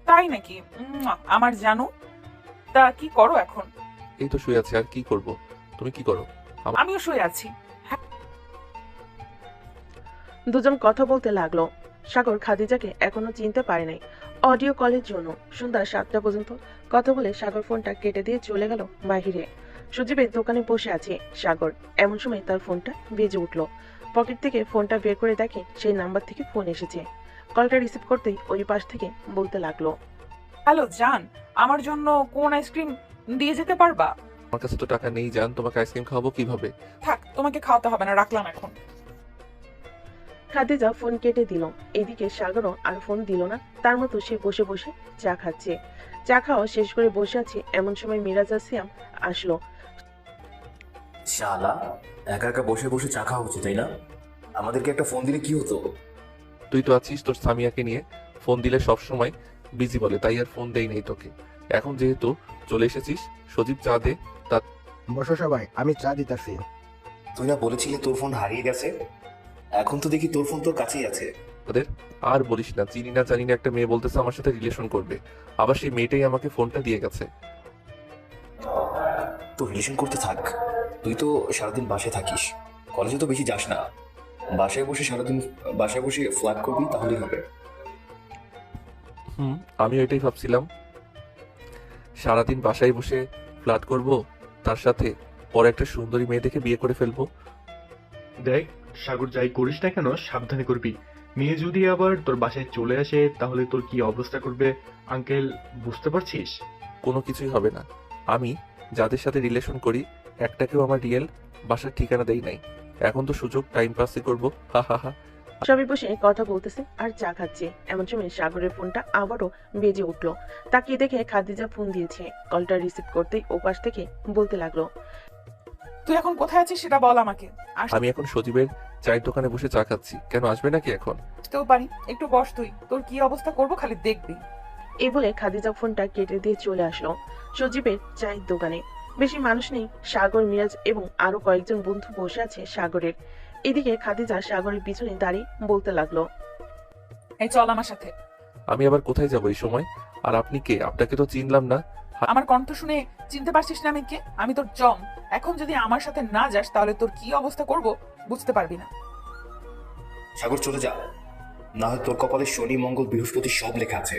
তাই নাকি? আমার জানু, তা কি করো এখন? এই তো শুয়ে আছি, আর কি করব? তুমি কি করো? আমিও শুয়ে আছি। দুজন কথা বলতে লাগলো। সাগর খাদিজাকে এখনো চিনতে পারে নাই। অডিও কলের জন্য সন্ধ্যা 7টা পর্যন্ত কথা বলে সাগর ফোনটা কেটে দিয়ে চলে গেল বাহিরে। সুজীবের দোকানে বসে আছে সাগর। এমন সময় তার ফোনটা বেজে উঠলো। পকেট থেকে ফোনটা বের করে দেখে সেই নাম্বার থেকে ফোন এসেছে। কলটা রিসিভ করতেই ওই পাশ থেকে বলতে লাগলো, হ্যালো জান, আমার জন্য কোন আইসক্রিম দিয়ে যেতে পারবা? আমার কাছে তো টাকা নেই জান, তোমাকে আইসক্রিম খাওয়াবো কিভাবে? থাক, তোমাকে খাওয়াতে হবে না, রাখলাম এখন। খাদিজা ফোন কেটে দিল। এদিকে সাগরও আর ফোন দিল না। তার মতো সে বসে বসে চা খাচ্ছে। চা খাওয়া শেষ করে বসে আছে। এমন সময় মিরাজা সিয়াম আসলো। শালা, একা একা বসে বসে চা খাওয়া হচ্ছে, তাই না? আমাদেরকে একটা ফোন দিলে কি হতো? তুই তো আছিস তোর সামিয়াকে নিয়ে, ফোন দিলে সব সময় বিজি বলে, তাই আর ফোন দেই নেই তোকে। এখন যেহেতু চলে এসেছিস, সজীব চা দে। তা বসো সবাই, আমি চা দিতেছি। তুই না বলেছিলি তোর ফোন হারিয়ে গেছে? এখন তো দেখি তোর ফোন তোর কাছেই আছে। ওদের আর বলিস না, চিনি না জানি না একটা মেয়ে বলতেছে আমার সাথে রিলেশন করবে, আবার সেই মেয়েটাই আমাকে ফোনটা দিয়ে গেছে। তো রিলেশন করতে থাক, তুই তো সারাদিন বাসায় থাকিস, কলেজে তো বেশি যাস না। বাসায় বসে সারাদিন বাসায় বসে ফ্ল্যাট করবি, তাহলেই হবে। আমি এটাই ভাবছিলাম। সারাদিন বাসায় বসে ফ্লার্ট করব তার সাথে, পরে একটা সুন্দরী মেয়ে দেখে বিয়ে করে ফেলবো। দেখ সাগর, যাই করিস না কেন সাবধানে করবি। মেয়ে যদি আবার তোর বাসায় চলে আসে তাহলে তোর কি অবস্থা করবে আঙ্কেল, বুঝতে পারছিস? কোনো কিছুই হবে না। আমি যাদের সাথে রিলেশন করি একটাকেও আমার রিয়েল বাসার ঠিকানা দেই নাই। এখন তো সুযোগ টাইম পাসই করবো, হা হা হা। সবাই বসে কথা বলতেছে আর চা খাচ্ছে। এমন সময় সাগরের ফোনটা আবারও বেজে উঠলো। তাকিয়ে দেখে খাদিজা ফোন দিয়েছে। কলটা রিসিভ করতেই ওপাশ থেকে বলতে লাগলো, তুই এখন কোথায় আছিস সেটা বল আমাকে। আমি এখন সজীবের চায়ের দোকানে বসে চা খাচ্ছি। কেন, আসবে নাকি এখন? আসতেও পারি, একটু বস তুই, তোর কি অবস্থা করবো খালি দেখবি। এই বলে খাদিজা ফোনটা কেটে দিয়ে চলে আসলো সজীবের চায়ের দোকানে। বেশি মানুষ নেই, সাগর, মিরাজ এবং আরো কয়েকজন বন্ধু বসে আছে সাগরের। এদিকে খাদিজা সাগরের পিছনে দাঁড়িয়ে বলতে লাগলো, এই চল আমার সাথে। আমি আবার কোথায় যাবো এই সময়? আর আপনি কে? আপনাকে তো চিনলাম না। আমার কণ্ঠ শুনে চিনতে পারছিস না আমি কে? আমি তোর জম। এখন যদি আমার সাথে না যাস তাহলে তোর কি অবস্থা করব বুঝতে পারবি না। সাগর চলে যা, না হয় তোর কপালে শনি মঙ্গল বৃহস্পতি সব লেখা আছে।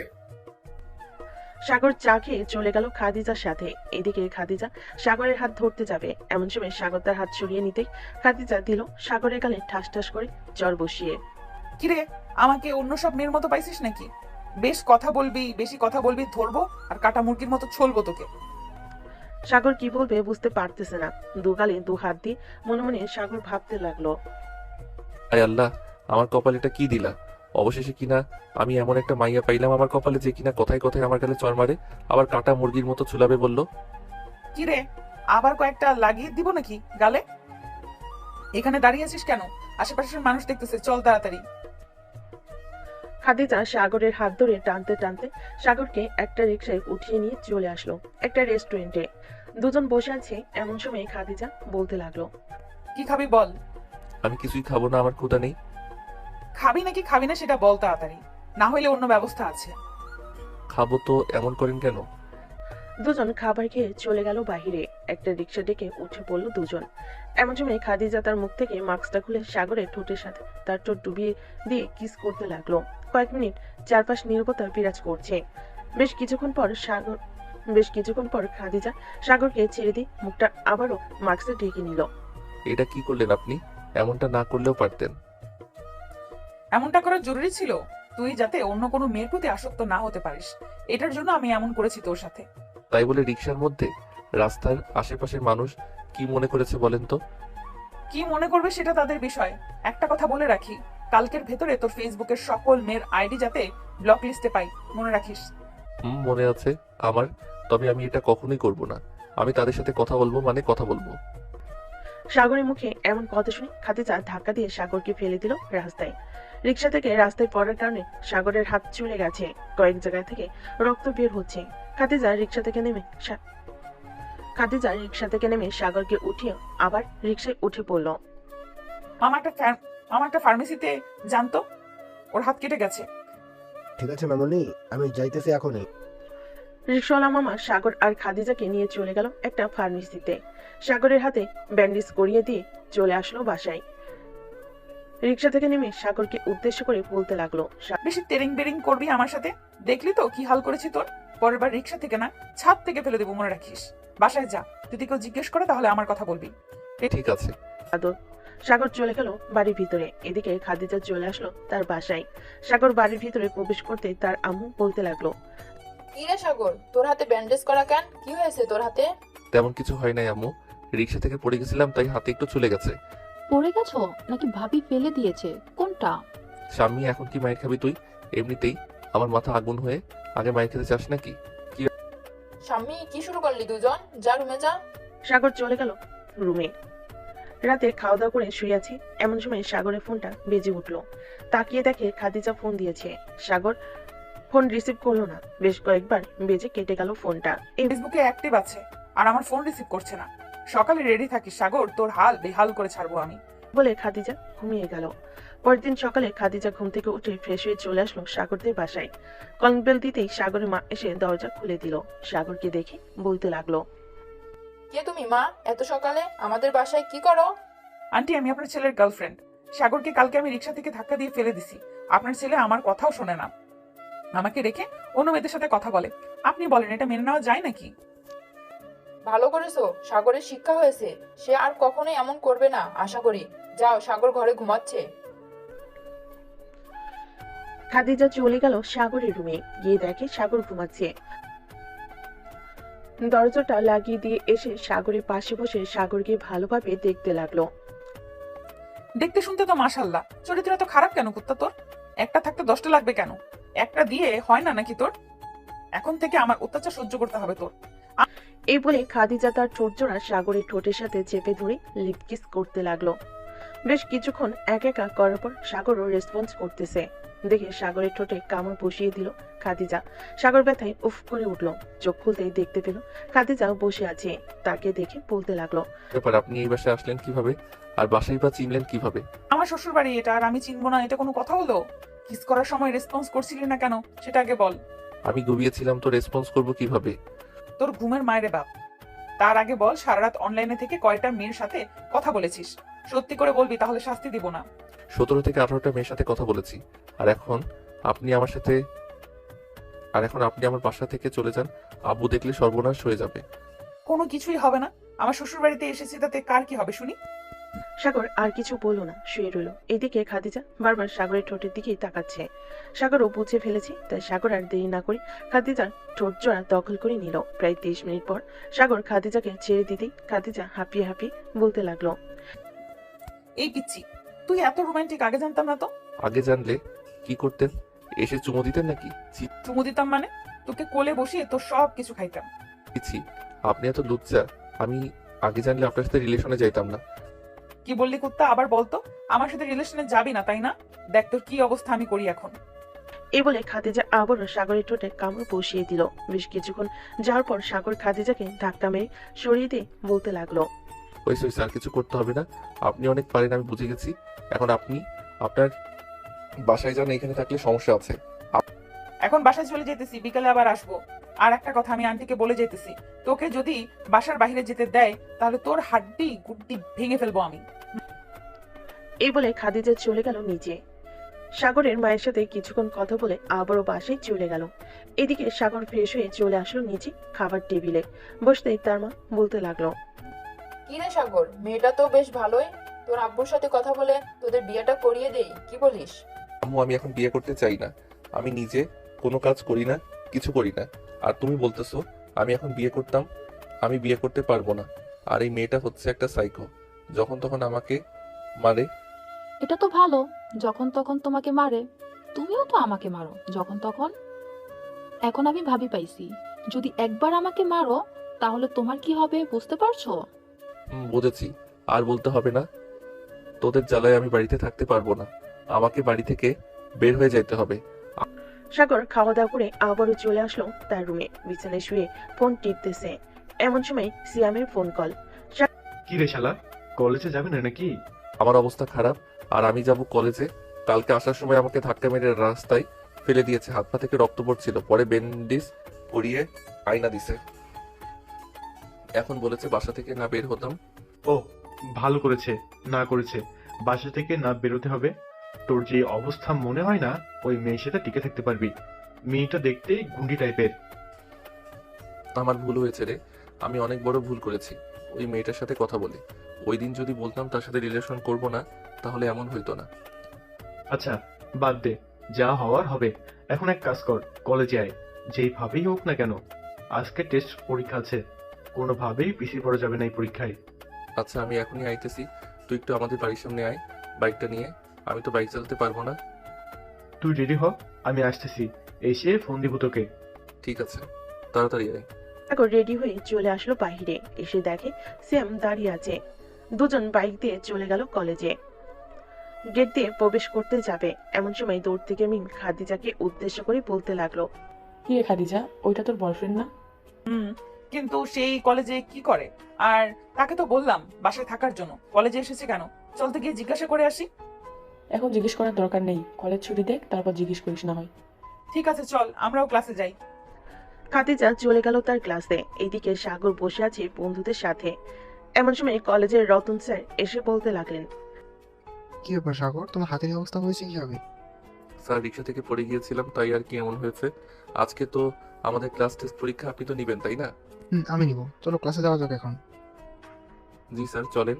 সাগর চা খেয়ে চলে গেল খাদিজার সাথে। এদিকে খাদিজা সাগরের হাত ধরতে যাবে, এমন সময় সাগর তার হাত সরিয়ে নিতেই খাদিজা দিল সাগরের গালে ঠাস ঠাস করে জ্বর বসিয়ে। কিরে, আমাকে অন্য সব মেয়ের মতো পাইছিস নাকি? বেশ কথা বলবি, বেশি কথা বলবি ধরবো আর কাটা মুরগির মতো ছলবো তোকে। সাগর কি বলবে বুঝতে পারতেছে না। দু গালে দু হাত দিয়ে মনে মনে সাগর ভাবতে লাগলো, আয় আল্লাহ, আমার কপালে এটা কি দিলা? অবশেষে কিনা আমি এমন একটা মাইয়া পাইলাম আমার কপালে, যে কিনা কথায় কথায় আমার গালে চড় মারে, আবার কাটা মুরগির মতো চুলাবে বললো। কিরে, আবার কয়েকটা লাগিয়ে দিব নাকি গালে? এখানে দাঁড়িয়ে আছিস কেন? আশেপাশের মানুষ দেখতেছে, চল তাড়াতাড়ি। খাদিজা সাগরের হাত ধরে টানতে টানতে সাগরকে একটা রিকশায় উঠিয়ে নিয়ে চলে আসলো একটা রেস্টুরেন্টে। দুজন বসে আছে, এমন সময় খাদিজা বলতে লাগলো, কি খাবি বল। আমি কিছুই খাবো না, আমার ক্ষুধা নেই। খাবি নাকি খাবি না সেটা বল তাড়াতাড়ি, না হইলে অন্য ব্যবস্থা আছে। খাবো তো এমন করেন কেন? দুজন খাবার খেয়ে চলে গেল বাহিরে। একটা রিকশা ডেকে উঠে পড়লো দুজন। এমন সময় খাদিজা তার মুখ থেকে মাস্কটা খুলে সাগরের ঠোঁটের সাথে তার ঠোঁট ডুবিয়ে দিয়ে কিস করতে লাগলো। কয়েক মিনিট চারপাশ নীরবতা বিরাজ করছে। বেশ কিছুক্ষণ পর খাদিজা সাগরকে ছেড়ে দিয়ে মুখটা আবারও মাস্কে ঢেকে নিল। এটা কি করলেন আপনি? এমনটা না করলেও পারতেন। এমনটা করা জরুরি ছিল তুই যাতে অন্য কোনো মেয়ের প্রতি আসক্ত না হতে পারিস, এটার জন্য আমি এমন করেছি তোর সাথে। তাই বলে রিক্সার মধ্যে রাস্তার আশেপাশের মানুষ কি মনে করেছে বলেন তো? কি মনে করবে সেটা তাদের বিষয়। একটা কথা বলে রাখি, কালকের ভেতরে তোর ফেসবুকের সকল মেয়ের আইডি যাতে ব্লক লিস্টে পাই, মনে রাখিস। মনে আছে আমার, তবে আমি এটা কখনোই করব না। আমি তাদের সাথে কথা বলবো, মানে কথা বলবো। সাগরের মুখে এমন কথা শুনে খাদিজা ধাক্কা দিয়ে সাগরকে ফেলে দিল রাস্তায়। রিকশা থেকে রাস্তায় পড়ার কারণে সাগরের হাত চলে গেছে, কয়েক জায়গা থেকে রক্ত বের হচ্ছে। খাদিজা রিকশা থেকে নেমে সাগরকে উঠিয়ে আবার রিকশায় উঠে পড়লো। মামা একটা ফার্মেসিতে জানতো, ওর হাত কেটে গেছে। ঠিক আছে মামুনি, আমি যাইতেছি এখনই। রিকশাওয়ালা মামা সাগর আর খাদিজাকে নিয়ে চলে গেল একটা ফার্মেসিতে। সাগরের হাতে ব্যান্ডেজ করিয়ে দিয়ে চলে আসলো বাসায়। রিকশা থেকে নেমে সাগরকে উদ্দেশ্য করে বলতে লাগলো, বেশি তেরিং বেরিং করবি আমার সাথে, দেখলি তো কি হাল করেছি তোর। পরের বার রিকশা থেকে না, ছাদ থেকে ফেলে দেবো, মনে রাখিস। বাসায় যা, যদি কেউ জিজ্ঞেস করে তাহলে আমার কথা বলবি। ঠিক আছে। সাগর চলে গেল বাড়ির ভিতরে। এদিকে খাদিজা চলে আসলো তার বাসায়। সাগর বাড়ির ভিতরে প্রবেশ করতে তার আম্মু বলতে লাগলো, কি রে সাগর, তোর হাতে ব্যান্ডেজ করা কেন? কি হয়েছে তোর হাতে? তেমন কিছু হয় নাই আম্মু, রিক্সা থেকে পড়ে গেছিলাম তাই হাতে একটু চলে গেছে। পড়ে গেছো নাকি ভাবি ফেলে দিয়েছে, কোনটা? স্বামী, এখন কি মায়ের খাবি তুই? এমনিতেই আমার মাথা আগুন হয়ে, আগে মায়ের খেতে চাস নাকি? স্বামী, কি শুরু করলি দুজন? যা রুমে যা। সাগর চলে গেল রুমে। রাতে খাওয়া দাওয়া করে শুয়ে আছি, এমন সময় সাগরের ফোনটা বেজে উঠলো। তাকিয়ে দেখে খাদিজা ফোন দিয়েছে। সাগর ফোন রিসিভ করলো না। বেশ কয়েকবার বেজে কেটে গেল ফোনটা। ফেসবুকে অ্যাক্টিভ আছে আর আমার ফোন রিসিভ করছে না। সকালে রেডি থাকিস সাগর, তোর হাল বেহাল করে ছাড়বো আমি, বলে খাদিজা ঘুমিয়ে গেল। পরের দিন সকালে খাদিজা ঘুম থেকে উঠে ফ্রেশ হয়ে চলে আসলো সাগরদের বাসায়। কলিং বেল দিতেই সাগরের মা এসে দরজা খুলে দিল। সাগরকে দেখে বলতে লাগলো, কে তুমি মা, এত সকালে আমাদের বাসায় কি করো? আন্টি, আমি আপনার ছেলের গার্লফ্রেন্ড। সাগরকে কালকে আমি রিকশা থেকে ধাক্কা দিয়ে ফেলে দিছি। আপনার ছেলে আমার কথাও শোনে না। আমাকে রেখে অন্য মেয়েদের সাথে কথা বলে। আপনি বলেন এটা মেনে নেওয়া যায় নাকি? ভালো করেছো, সাগরের শিক্ষা হয়েছে। সে আর কখনোই এমন করবে না আশা করি। যাও, সাগর ঘরে ঘুমাচ্ছে। খাদিজা চলে গেল সাগরের রুমে, গিয়ে দেখে সাগর ঘুমাচ্ছে। দরজাটা লাগিয়ে দিয়ে এসে সাগরের পাশে বসে সাগরকে ভালোভাবে দেখতে লাগলো। দেখতে শুনতে তো মাশাআল্লাহ, চরিত্র এত খারাপ কেন কুত্তা তোর? একটা থাকতে 10টা লাগবে কেন? একটা দিয়ে হয় না নাকি তোর? এখন থেকে আমার অত্যাচার সহ্য করতে হবে তোর। এই বলে খাদিজা তার ঠোঁটজোড়া সাগরের ঠোঁটের সাথে চেপে ধরে লিপ কিস করতে লাগলো। বেশ কিছুক্ষণ এক একা করার পর সাগরও রেসপন্স করতেছে দেখে সাগরের ঠোঁটে কামড় বসিয়ে দিল খাদিজা। সাগর ব্যথায় উফ করে উঠলো। চোখ খুলতেই দেখতে পেল খাদিজাও বসে আছে। তাকে দেখে বলতে লাগলো, ব্যাপার, আপনি এই বাসায় আসলেন কিভাবে আর বাসায় বা চিনলেন কিভাবে? আমার শ্বশুর বাড়ি এটা, আর আমি চিনবো না এটা কোনো কথা হলো? কিস করার সময় রেসপন্স করছিলি না কেন সেটা আগে বল। আমি ঘুমিয়েছিলাম তো রেসপন্স করব কিভাবে? তোর ঘুমের মায়েরে বাপ। তার আগে বল সারা রাত অনলাইনে থেকে কয়টা মেয়ের সাথে কথা বলেছিস? সত্যি করে বলবি, তাহলে শাস্তি দিব না। 17 থেকে 18টা মেয়ের সাথে কথা বলেছি। আর এখন আপনি আমার বাসা থেকে চলে যান। আব্বু দেখলে সর্বনাশ হয়ে যাবে। কোনো কিছুই হবে না। আমার শ্বশুর বাড়িতে এসেছি, তাতে কার কি হবে শুনি? সাগর আর কিছু বলল না, শুয়ে রইল। এদিকে খাদিজা বারবার সাগরের ঠোঁটের দিকেই তাকাচ্ছে। সাগরও বুঝে ফেলেছে, তাই সাগর আর দেরি না করে খাদিজার ঠোঁট জোড়া দখল করে নিল। প্রায় 30 মিনিট পর সাগর খাদিজাকে ছেড়ে দিতেই খাদিজা হাঁপিয়ে হাঁপিয়ে বলতে লাগলো, এই পিচ্ছি, তুই এত রোমান্টিক, আগে জানতাম না তো। আগে জানলে কি করতেন? এসে চুমু দিতেন নাকি? চুমু দিতাম মানে? তোকে কোলে বসিয়ে তোর সব কিছু খাইতাম। ছি, আপনি এত লুচ্চা। আমি আগে জানলে আপনার সাথে রিলেশনে যাইতাম না। কি বললি কুত্তা? আবার বলতো। আমার সাথে রিলেশনে যাবি না তাই না? দেখ তোর কি অবস্থা আমি করি এখন। এই বলে খাদিজা আবারও সাগরের ঠোঁটে কামড় বসিয়ে দিল। বেশ কিছুক্ষণ যাওয়ার পর সাগর খাদিজাকে ধাক্কা মেরে সরিয়ে দিয়ে বলতে লাগলো, হয়েছে হয়েছে, আর কিছু করতে হবে না। আপনি অনেক পারেন, আমি বুঝে গেছি। এখন আপনি আপনার বাসায় যান, এখানে থাকলে সমস্যা আছে। এখন বাসায় চলে যেতেছি, বিকালে আবার আসবো। আর একটা কথা আমি আন্টিকে বলে যেতেছি, তোকে যদি বাসার বাইরে যেতে দেয় তাহলে তোর হাড্ডি গুড্ডি ভেঙে ফেলবো আমি। এই বলে খাদিজা চলে গেল নিচে। সাগরের মায়ের সাথে কিছুক্ষণ কথা বলে আবারও বাসায় চলে গেল। এদিকে সাগর ফ্রেশ হয়ে চলে আসলো নিচে খাবার টেবিলে। বসতেই তার মা বলতে লাগলো, কি রে সাগর, মেয়েটা তো বেশ ভালোই। তোর আব্বুর সাথে কথা বলে তোদের বিয়েটা করিয়ে দেই, কি বলিস? আম্মু, আমি এখন বিয়ে করতে চাই না। আমি নিজে কোনো কাজ করি না, কিছু করি না। আর তুমি বলতেছো আমি এখন বিয়ে করতাম? আমি বিয়ে করতে পারবো না। আর এই মেয়েটা হচ্ছে একটা সাইকো, যখন তখন আমাকে মারে। এটা তো ভালো, যখন তখন তোমাকে মারে। তুমিও তো আমাকে মারো যখন তখন। এখন আমি ভাবি পাইছি, যদি একবার আমাকে মারো তাহলে তোমার কি হবে বুঝতে পারছো? বুঝেছি, আর বলতে হবে না। তোদের জ্বালায় আমি বাড়িতে থাকতে পারবো না। আমাকে বাড়ি থেকে বের হয়ে যেতে হবে। সাগর খাওয়া দাওয়া করে আবারও চলে আসলো তার রুমে। বিছানায় শুয়ে ফোন টিপতেছে। এমন সময় সিয়ামের ফোন কল। কি রে শালা, কলেজে যাবে না নাকি? আমার অবস্থা খারাপ, আর আমি যাব কলেজে। কালকে আসার সময় আমাকে ধাক্কা মেরে রাস্তায় ফেলে দিয়েছে। হাত পা থেকে রক্ত পড়ছিল, পরে ব্যান্ডেজ পরিয়ে আয়না দিছে। এখন বলেছে বাসা থেকে না বের হতাম। ও, ভালো করেছে না করেছে। বাসা থেকে না বেরোতে হবে। তোর যে অবস্থা মনে হয় না ওই মেয়ের সাথে টিকে থাকতে পারবি। মেয়েটা দেখতে গুন্ডি টাইপের। আমার ভুল হয়েছে রে, আমি অনেক বড় ভুল করেছি ওই মেয়েটার সাথে কথা বলে। ওই দিন যদি বলতাম তার সাথে রিলেশন করব না, তাহলে এমন হইতো না। আচ্ছা বাদ দে, যা হওয়ার হবে। এখন এক কাজ কর, কলেজে আয়। যেইভাবেই হোক না কেন, আজকে টেস্ট পরীক্ষা আছে, কোনোভাবেই পিছিয়ে পড়া যাবে না এই পরীক্ষায়। আচ্ছা, আমি এখনই আইতেছি। তুই একটু আমাদের বাড়ির সামনে আয় বাইকটা নিয়ে। আমি তো বাইক চালাতে পারবো না। তুই রেডি হ, আমি আসতেছি। এসে ফোন দিব তোকে। ঠিক আছে, তাড়াতাড়ি আয়। সাগর রেডি হয়ে চলে আসলো বাইরে। এসে দেখে সিয়াম দাঁড়িয়ে আছে। দুজন বাইক দিয়ে চলে গেল কলেজে। গেট দিয়ে প্রবেশ করতে যাবে এমন সময় দূর থেকে মিম খাদিজাকে উদ্দেশ্য করে বলতে লাগলো, কি রে খাদিজা, ওইটা তোর বয়ফ্রেন্ড না? কিন্তু সেই কলেজে কি করে? আর তাকে তো বললাম বাসায় থাকার জন্য, কলেজে এসেছে কেন? চল তো গিয়ে জিজ্ঞাসা করে আসি। এখন জিজ্ঞেস করার দরকার নেই, কলেজ ছুটি দেখ, তারপর জিজ্ঞেস করিস না হয়। ঠিক আছে চল, আমরাও ক্লাসে যাই। খাদিজা চলে গেল তার ক্লাসে। এইদিকে সাগর বসে আছে বন্ধুদের সাথে। এমন সময় কলেজের রতন স্যার এসে বলতে লাগলেন, কি ব্যাপার সাগর, তোমার হাতের অবস্থা হয়েছে কিভাবে? স্যার রিক্সা থেকে পড়ে গিয়েছিলাম, তাই আর কি এমন হয়েছে। আজকে তো আমাদের ক্লাস টেস্ট পরীক্ষা, আপনি তো নিবেন তাই না? আমি নিব, চলো ক্লাসে যাওয়া যাক এখন। জি স্যার, চলেন।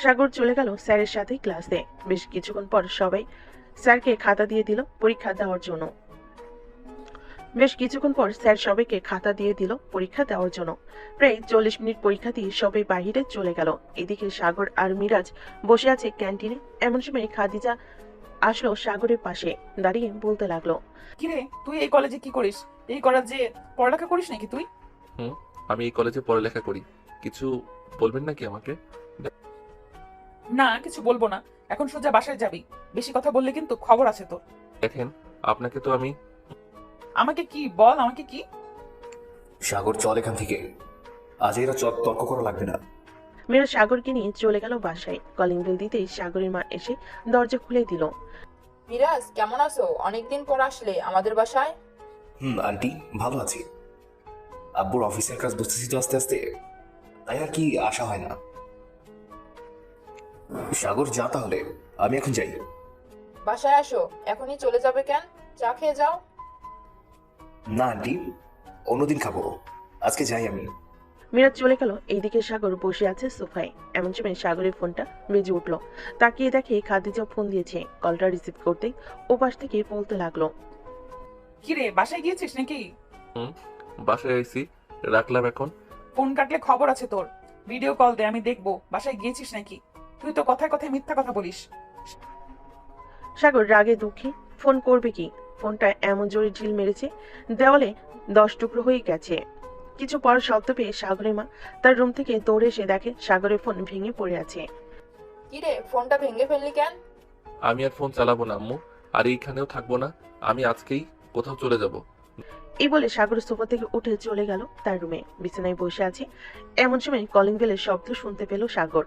সাগর চলে গেল স্যারের সাথে ক্লাসে। বেশ কিছুক্ষণ পর সবাই স্যারকে খাতা দিয়ে দিল পরীক্ষা দেওয়ার জন্য। প্রায় 40 মিনিট পরীক্ষা দিয়ে সবাই বাহিরে চলে গেল। এদিকে সাগর আর মিরাজ বসে আছে ক্যান্টিনে। এমন সময় খাদিজা আসলো সাগরের পাশে, দাঁড়িয়ে বলতে লাগলো, কিরে তুই এই কলেজে কি করিস? এই কলেজে পড়ালেখা করিস নাকি তুই? আমি এই কলেজে পড়ালেখা করি। কিছু বলবেন নাকি আমাকে? না, কিছু বলবো না, এখন সোজা বাসায় যাবি। বেশি কথা বললে কিন্তু খবর আছে তোর। দেখেন, আপনাকে তো আমি... আমাকে কি বল, আমাকে কি? সাগর, চল এখান থেকে। আজ এরা তর্ক করা লাগবে না। মিরাজ সাগরকে নিয়ে চলে গেল বাসায়। কলিং বেল দিতেই সাগরের মা এসে দরজা খুলে দিল। মিরাজ, কেমন আছো? অনেকদিন পর আসলে আমাদের বাসায়। আন্টি, ভালো আছি। আব্বুর অফিসের কাজ বুঝতেছি তো আস্তে আস্তে, তাই আর কি আসা হয় না। সাগর, যা তাহলে, আমি এখন যাই। বাসায় আসো, এখনই চলে যাবে কেন? চা খেয়ে যাও। না আন্টি, অন্যদিন খাবো, আজকে যাই আমি। মিরাজ চলে গেল। এইদিকে সাগর বসে আছে সোফায়। এমন সময় সাগরের ফোনটা বেজে উঠলো। তাকিয়ে দেখে খাদিজা ফোন দিয়েছে। কলটা রিসিভ করতেই ওপাশ থেকে বলতে লাগলো, কিরে বাসায় গিয়েছিস নাকি? বাসায় আইছি, রাখলাম এখন। ফোন কাটলে খবর আছে তোর। ভিডিও কল দে, আমি দেখবো বাসায় গিয়েছিস নাকি। তুই তো কথায় কথায় মিথ্যা কথা বলিস। সাগর রাগে দুঃখে ফোন করবে কি, ফোনটা এমন জোরে ঢিল মেরেছে দেওয়ালে 10 টুকরো হয়ে গেছে। কিছু পর শব্দ পেয়ে সাগরের মা তার রুম থেকে দৌড়ে এসে দেখে সাগরের ফোন ভেঙে পড়ে আছে। কিরে, ফোনটা ভেঙে ফেললি কেন? আমি আর ফোন চালাবো না আম্মু, আর এইখানেও থাকবো না। আমি আজকেই কোথাও চলে যাব। এই বলে সাগর সোফা থেকে উঠে চলে গেল তার রুমে। বিছানায় বসে আছে। এমন সময় কলিং বেলের শব্দ শুনতে পেল সাগর।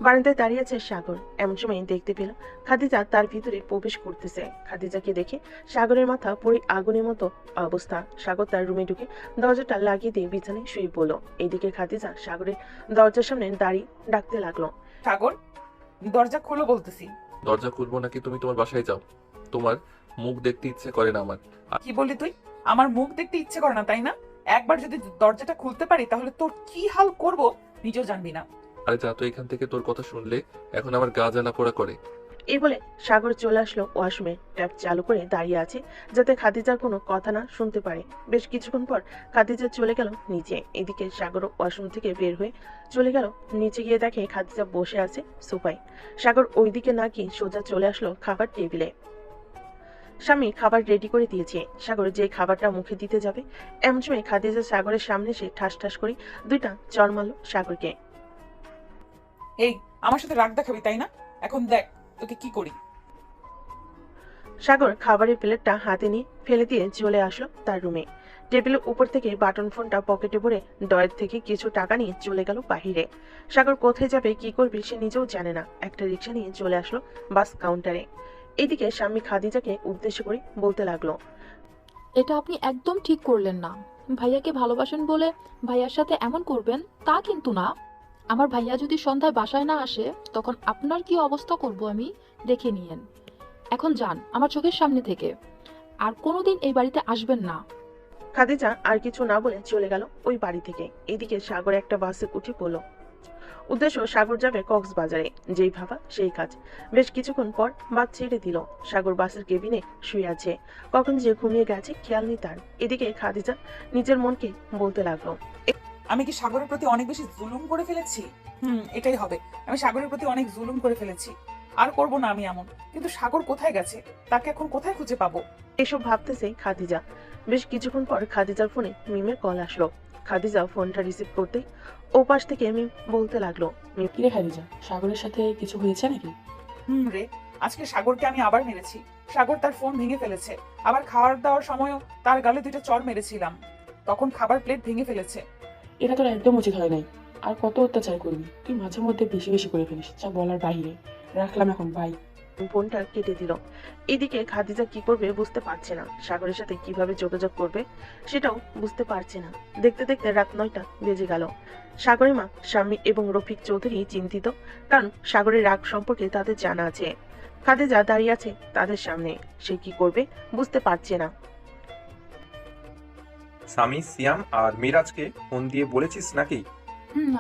বারান্দায় দাঁড়িয়ে আছে সাগর। এমন সময় দেখতে পেল খাদিজা তার ভিতরে প্রবেশ করতেছে। খাদিজাকে দেখে সাগরের মাথা পুরো আগুনের মতো অবস্থা। সাগর তার রুমে ঢুকে দরজাটা লাগিয়ে দিয়ে বিছানায় শুয়ে পড়ল। এইদিকে খাদিজা সাগরের দরজার সামনে দাঁড়িয়ে ডাকতে লাগলো, সাগর, দরজা খোলো বলতেছি। দরজা খুলবো নাকি তুমি তোমার বাসায় যাও। তোমার মুখ দেখতে ইচ্ছে করে না আমার। কি বললি তুই? আমার মুখ দেখতে ইচ্ছে করে না তাই না? একবার যদি দরজাটা খুলতে পারি তাহলে তোর কি হাল করব নিজেও জানবি না। আরে যা তো এখান থেকে, তোর কথা শুনলে এখন আমার গা জ্বালা পোড়া করে। এই বলে সাগর চলে আসলো ওয়াশরুমে। ট্যাপ চালু করে দাঁড়িয়ে আছে যাতে খাদিজার কোনো কথা না শুনতে পারে। বেশ কিছুক্ষণ পর খাদিজা চলে গেল নিচে। এদিকে সাগর ওয়াশরুম থেকে বের হয়ে চলে গেল নিচে। গিয়ে দেখে খাদিজা বসে আছে সোফায়। সাগর ওইদিকে না গিয়ে সোজা চলে আসলো খাবার টেবিলে। স্বামী খাবার রেডি করে দিয়েছে। সাগর যে খাবারটা মুখে দিতে যাবে এমন সময় খাদিজা সাগরের সামনে এসে ঠাস ঠাস করে 2টা চড় মারল সাগরকে। এই, আমার সাথে রাগ দেখাবি তাই না? এখন দেখ তোকে কি করি। সাগর খাবারের প্লেটটা হাতে নিয়ে ফেলে দিয়ে চলে আসলো তার রুমে। টেবিলের উপর থেকে বাটন ফোনটা পকেটে ভরে ডয়ের থেকে কিছু টাকা নিয়ে চলে গেল বাহিরে। সাগর কোথায় যাবে কি করবে সে নিজেও জানে না। একটা রিক্সা নিয়ে চলে আসলো বাস কাউন্টারে। এদিকে স্বামী খাদিজাকে উদ্দেশ্য করে বলতে লাগলো, এটা আপনি একদম ঠিক করলেন না। ভাইয়াকে ভালোবাসেন বলে ভাইয়ার সাথে এমন করবেন তা কিন্তু না। আমার ভাইয়া যদি সন্ধ্যায় বাসায় না আসে তখন আপনার কি অবস্থা করব আমি দেখে নিয়েন। এখন যান আমার চোখের সামনে থেকে, আর কোনোদিন এই বাড়িতে আসবেন না। খাদিজা আর কিছু না বলে চলে গেল ওই বাড়ি থেকে। এদিকে সাগর একটা বাসে উঠে পড়ল। উদ্দেশ্য সাগর যাবে কক্সবাজারে। যেই ভাবা সেই কাজ। বেশ কিছুক্ষণ পর বাস ছেড়ে দিল। সাগর বাসের কেবিনে শুয়ে আছে। কখন যে ঘুমিয়ে গেছে খেয়াল নেই তার। এদিকে খাদিজা নিজের মনকে বলতে লাগলো, আমি কি সাগরের প্রতি অনেক বেশি জুলুম করে ফেলেছি? এটাই হবে, আমি সাগরের প্রতি অনেক জুলুম করে ফেলেছি। আর করব না আমি এমন। কিন্তু সাগর কোথায় গেছে? তাকে এখন কোথায় খুঁজে পাবো? এসব ভাবতেছে খাদিজা। বেশ কিছুক্ষণ পর খাদিজার ফোনে মিমের কল আসলো। খাদিজা ফোনটা রিসিভ করতে ওপাশ থেকে মিম বলতে লাগলো, কিরে খাদিজা, সাগরের সাথে কিছু হয়েছে নাকি? রে, আজকে সাগরকে আমি আবার মেরেছি। সাগর তার ফোন ভেঙে ফেলেছে। আবার খাবার দাওয়ার সময়ও তার গালে 2টা চড় মেরেছিলাম, তখন খাবার প্লেট ভেঙে ফেলেছে। এটা তোর একদম উচিত হয় নাই। আর কত অত্যাচার করবি তুই? মাঝে মধ্যে বেশি বেশি করে ফেলিস, যা বলার বাইরে। রাখলাম এখন, বাই। ফোনটা কেটে দিল। এদিকে খাদিজা কি করবে বুঝতে পারছে না। সাগরের সাথে কিভাবে যোগাযোগ করবে সেটাও বুঝতে পারছে না। দেখতে দেখতে রাত 9টা বেজে গেল। সাগরের মা, স্বামী এবং রফিক চৌধুরী চিন্তিত, কারণ সাগরের রাগ সম্পর্কে তাদের জানা আছে। খাদিজা দাঁড়িয়ে আছে তাদের সামনে। সে কি করবে বুঝতে পারছে না। স্বামী সিয়াম আর মিরাজকে ফোন দিয়ে বলেছিস নাকি?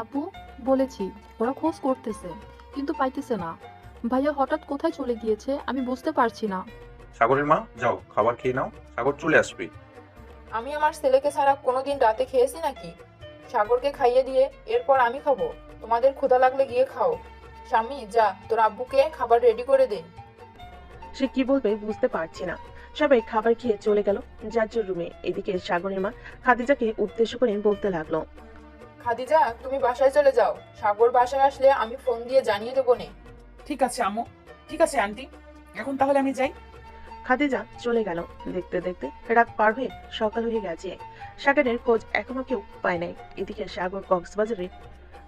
আপু, বলেছি। ওরা খোঁজ করতেছে কিন্তু পাইতেছে না। ভাইয়া হঠাৎ কোথায় চলে গিয়েছে আমি বুঝতে পারছি না। সাগরের মা, যাও খাবার খেয়ে নাও, সাগর চলে আসবে। আমি আমার ছেলেকে ছাড়া কোনোদিন রাতে খেয়েছি নাকি? সাগরকে খাইয়ে দিয়ে এরপর আমি খাবো। তোমাদের ক্ষুধা লাগলে গিয়ে খাও। স্বামী, যা তোর আব্বুকে খাবার রেডি করে দে। সে কি বলবে বুঝতে পারছে না। সবাই খাবার খেয়ে চলে গেল যার যার রুমে। এদিকে সাগরের মা খাদিজাকে উদ্দেশ্য করে বলতে লাগলো, খাদিজা, তুমি বাসায় চলে যাও। সাগর বাসায় আসলে আমি ফোন দিয়ে জানিয়ে দেবো নে। ঠিক আছে আম্মু, ঠিক আছে আন্টি, এখন তাহলে আমি যাই। খাদিজা চলে গেল। দেখতে দেখতে রাত পার হয়ে সকাল হয়ে গেছে। সাগরের খোঁজ এখনো কেউ পায় নাই। এদিকে সাগর কক্সবাজারে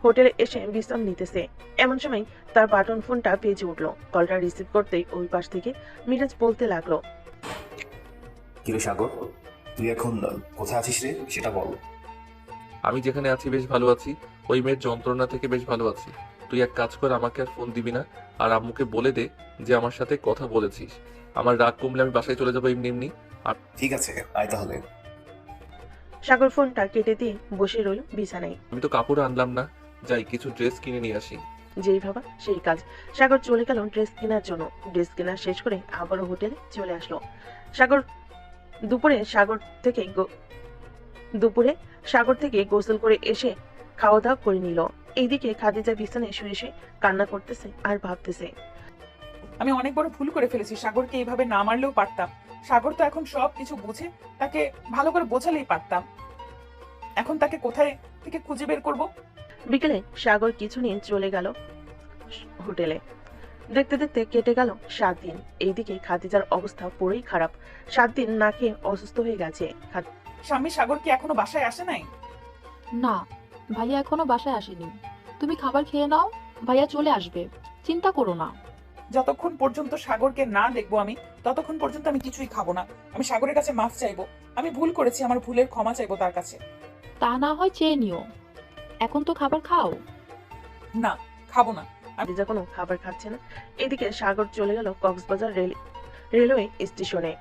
হোটেলে এসে বিশ্রাম নিতেছে। এমন সময় তার বাটন ফোনটা বেজে উঠলো। কলটা রিসিভ করতেই ওই পাশ থেকে মিরাজ বলতে লাগলো, কিরে সাগর, তুই এখন কোথায় আছিস রে, সেটা বল। আমি যেখানে আছি বেশ ভালো আছি। ওই মেয়ের যন্ত্রণা থেকে বেশ ভালো আছি। তুই এক কাজ কর, আমাকে আর ফোন দিবি না, আর আম্মুকে বলে দে যে আমার সাথে কথা বলেছিস। আমার রাগ কমলে আমি বাসায় চলে যাবো এমনি এমনি। আর ঠিক আছে, আয় তাহলে। সাগর ফোনটা কেটে দিয়ে বসে রইল বিছানায়। আমি তো কাপড় আনলাম না, যাই কিছু ড্রেস কিনে নিয়ে আসি। যেই ভাবা সেই কাজ। সাগর চলে গেল ড্রেস কেনার জন্য। ড্রেস কেনা শেষ করে আবারও হোটেলে চলে আসলো। দুপুরে সাগর থেকে গোসল করে এসে খাওয়া দাওয়া করে নিল। এইদিকে খাদিজা বিছানায় শুয়ে শুয়ে কান্না করতেছে আর ভাবতেছে, আমি অনেক বড় ভুল করে ফেলেছি। সাগরকে এইভাবে না মারলেও পারতাম। সাগর তো এখন সব কিছু বুঝে, তাকে ভালো করে বোঝালেই পারতাম। এখন তাকে কোথায় থেকে খুঁজে বের করব? বিকেলে সাগর কিছু নিয়ে চলে গেল হোটেলে। দেখতে দেখতে কেটে গেল 7 দিন। এইদিকে খাদিজার অবস্থা পুরোই খারাপ। 7 দিন না খেয়ে অসুস্থ হয়ে গেছে। স্বামী সাগর কি এখনো বাসায় আসে নাই? না, ভাইয়া এখনো বাসায় আসেনি। তুমি খাবার খেয়ে নাও, ভাইয়া চলে আসবে, চিন্তা করো না। যতক্ষণ পর্যন্ত সাগরকে না দেখবো আমি, ততক্ষণ পর্যন্ত আমি কিছুই খাবো না। আমি সাগরের কাছে মাফ চাইবো। আমি ভুল করেছি, আমার ভুলের ক্ষমা চাইবো তার কাছে। তা না হয় চেয়ে নিও, এখন তো খাবার খাও। না, খাবো না। খাদিজা কোনো খাবার খাচ্ছে না। এদিকে সাগর চলে গেল কক্সবাজার রেলওয়ে স্টেশনে।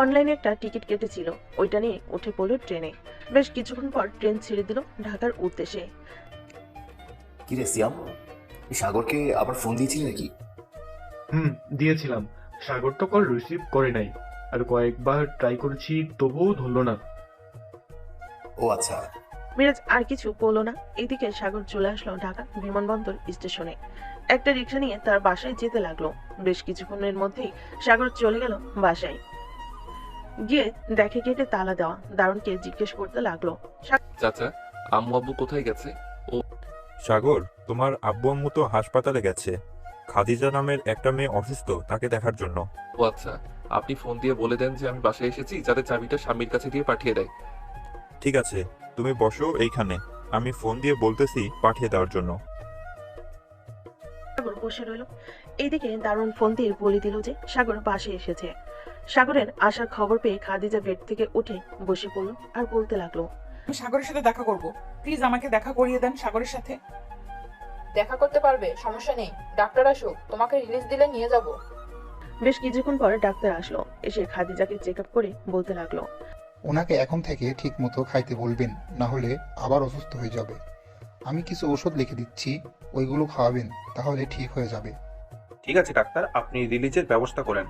অনলাইনে একটা টিকিট কেটেছিল, ওইটা নিয়ে উঠে পড়লো ট্রেনে। বেশ কিছুক্ষণ পর ট্রেন ছেড়ে দিল ঢাকার উদ্দেশ্যে। কিরে সিয়াম, সাগরকে আবার ফোন দিয়েছিলি নাকি? দিয়েছিলাম। সাগর তো কল রিসিভ করে নাই, আর কয়েকবার ট্রাই করেছি তবুও ধরলো না। ও আচ্ছা। মিরাজ আর কিছু বললো না। এদিকে সাগর চলে আসলো ঢাকা বিমানবন্দর স্টেশনে। একটা রিক্সা নিয়ে তার বাসায় যেতে লাগলো। বেশ কিছুক্ষণের মধ্যেই সাগর চলে গেল বাসায়। গিয়ে দেখে গেটে তালা দেওয়া। দারুণকে জিজ্ঞেস করতে লাগলো, চাচা, আম্মু আব্বু কোথায় গেছে? ও সাগর, তোমার আব্বু আম্মু তো হাসপাতালে গেছে। খাদিজা নামের একটা মেয়ে অসুস্থ, তাকে দেখার জন্য। ও আচ্ছা, আপনি ফোন দিয়ে বলে দেন যে আমি বাসায় এসেছি, যাতে চাবিটা স্বামীর কাছে দিয়ে পাঠিয়ে দেয়। ঠিক আছে, তুমি বসো এইখানে, আমি ফোন দিয়ে বলতেছি পাঠিয়ে দেওয়ার জন্য। সাগর বসে রইল। এইদিকে দারুণ ফোন দিয়ে বলে দিল যে সাগর বাসায় এসেছে। সাগরের আসার খবর পেয়ে খাদিজা বেড থেকে উঠে বসে পড়লো আর বলতে লাগলো, আমি সাগরের সাথে দেখা করব। প্লিজ আমাকে দেখা করিয়ে দেন সাগরের সাথে। দেখা করতে পারবে, সমস্যা নেই। ডাক্তার আসুক, তোমাকে রিলিজ দিলে নিয়ে যাব। বেশ কিছুক্ষণ পর ডাক্তার আসলো। এসে খাদিজাকে চেক আপ করে বলতে লাগলো, ওনাকে এখন থেকে ঠিক মতো খাইতে বলবেন, না হলে আবার অসুস্থ হয়ে যাবে। আমি কিছু ওষুধ লিখে দিচ্ছি, ওইগুলো খাওয়াবেন, তাহলে ঠিক হয়ে যাবে। ঠিক আছে ডাক্তার, আপনি রিলিজের ব্যবস্থা করেন।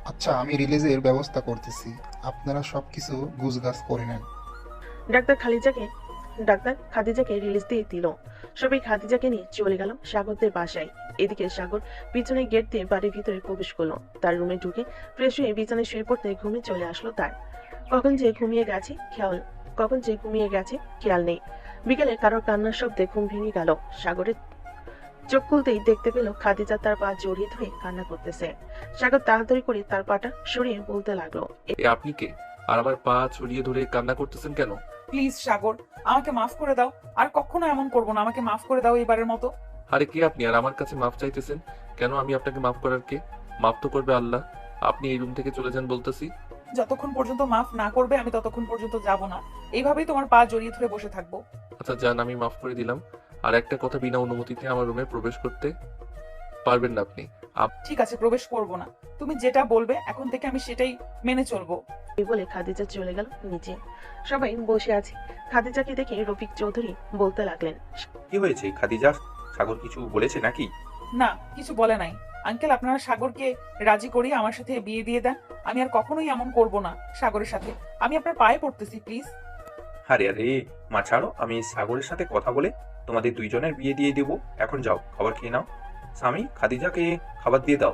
আচ্ছা, আমি রিলিজের ব্যবস্থা করতেছি, আপনারা সবকিছু গুছগাছ করে নেন। ডাক্তার খাদিজাকে রিলিজ দিয়ে দিল। সবাই খাদিজাকে নিয়ে চলে গেল সাগরদের বাসায়। এদিকে সাগর পিছনে গেট দিয়ে বাড়ির ভিতরে প্রবেশ করলো। তার রুমে ঢুকে ফ্রেশ হয়ে বিছানায় শুয়ে পড়তে ঘুমে চলে আসলো তার। কখন যে ঘুমিয়ে গেছে খেয়াল নেই। বিকেলে কারোর কান্নার শব্দে ঘুম ভেঙে গেল সাগরের। চোখ খুলতেই দেখতে পেল খাদিজা তার পা জড়িয়ে ধরে কান্না করতেছে। সাগর তাড়াতাড়ি করে তার পাটা সরিয়ে বলতে লাগলো, আপনি কে? আর আমার পা ছড়িয়ে ধরে কান্না করতেছেন কেন? প্লিজ সাগর, আমাকে মাফ করে দাও। আর কখনো এমন করবো না, আমাকে মাফ করে দাও এবারের মতো। আরে কে আপনি আর আমার কাছে মাফ চাইতেছেন কেন? আমি আপনাকে মাফ করার কে? মাফ তো করবে আল্লাহ। আপনি এই রুম থেকে চলে যান বলতেছি। যতক্ষণ পর্যন্ত মাফ না করবে আমি ততক্ষণ পর্যন্ত যাব না। এইভাবেই তোমার পা জড়িয়ে ধরে বসে থাকবো। আচ্ছা যান, আমি মাফ করে দিলাম। আর একটা কথা, বিনা অনুমতিতে আমার রুমে প্রবেশ করতে পারবেন না আপনি। ঠিক আছে, প্রবেশ করব না। তুমি যেটা বলবে এখন থেকে আমি সেটাই মেনে চলবো। এই বলে খাদিজা চলে গেল নিচে। সবাই বসে আছে। খাদিজাকে দেখে রফিক চৌধুরী বলতে লাগলেন, কি হয়েছে খাদিজা? সাগর কিছু বলেছে নাকি? না, কিছু বলে নাই। আঙ্কেল, আপনারা সাগরকে রাজি করিয়ে আমার সাথে বিয়ে দিয়ে দেন। আমি আর কখনোই এমন করব না সাগরের সাথে। আমি আপনার পায়ে পড়তেছি, প্লিজ। আরে আরে মা ছাড়ো, আমি সাগরের সাথে কথা বলে তোমাদের দুইজনের বিয়ে দিয়ে দেবো। এখন যাও, খাবার খেয়ে নাও। স্বামী, খাদিজাকে খাবার দিয়ে দাও।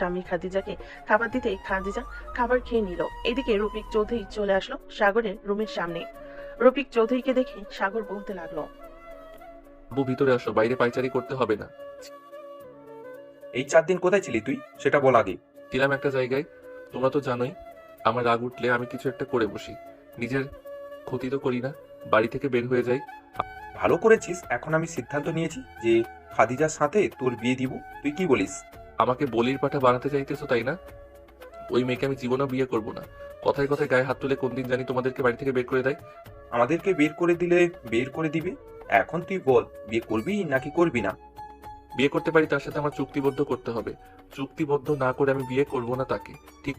টামি খাদিজাকে খাবার দিতে খাদিজা খাবার খেয়ে নিল। এদিকে রফিক চৌধুরী চলে আসলো সাগরের রুমের সামনে। রফিক চৌধুরীকে দেখে সাগর বলতে লাগলো, আব্বু ভিতরে আসো, বাইরে পাইচারি করতে হবে না। এই 4 দিন কোথায় ছিলি তুই, সেটা বল আগে। ছিলাম একটা জায়গায়, তোমরা তো জানোই আমার রাগ উঠলে আমি কিছু একটা করে বসি। নিজের ক্ষতি তো করি না, বাড়ি থেকে বের হয়ে যাই। ভালো করেছিস। এখন আমি সিদ্ধান্ত নিয়েছি যে খাদিজার সাথে তোর বিয়ে দিব। তুই কি বলিস? আমাকে বলির পাঠা বানাতে চাইতেছো তাই না? ওই মেয়েকে আমি জীবনেও বিয়ে করব না। কথায় কথায় গায়ে হাত তুলে কোন দিন জানি তোমাদেরকে বাড়ি থেকে বের করে দেয়। আমাদেরকে বের করে দিলে বের করে দিবে। এখন তুই বল, বিয়ে করবি নাকি করবি না? বিয়ে করতে পারি, তার সাথে আমার চুক্তিবদ্ধ করতে হবে। চুক্তিবদ্ধ না করে আমি বিয়ে করব না তাকে। ঠিক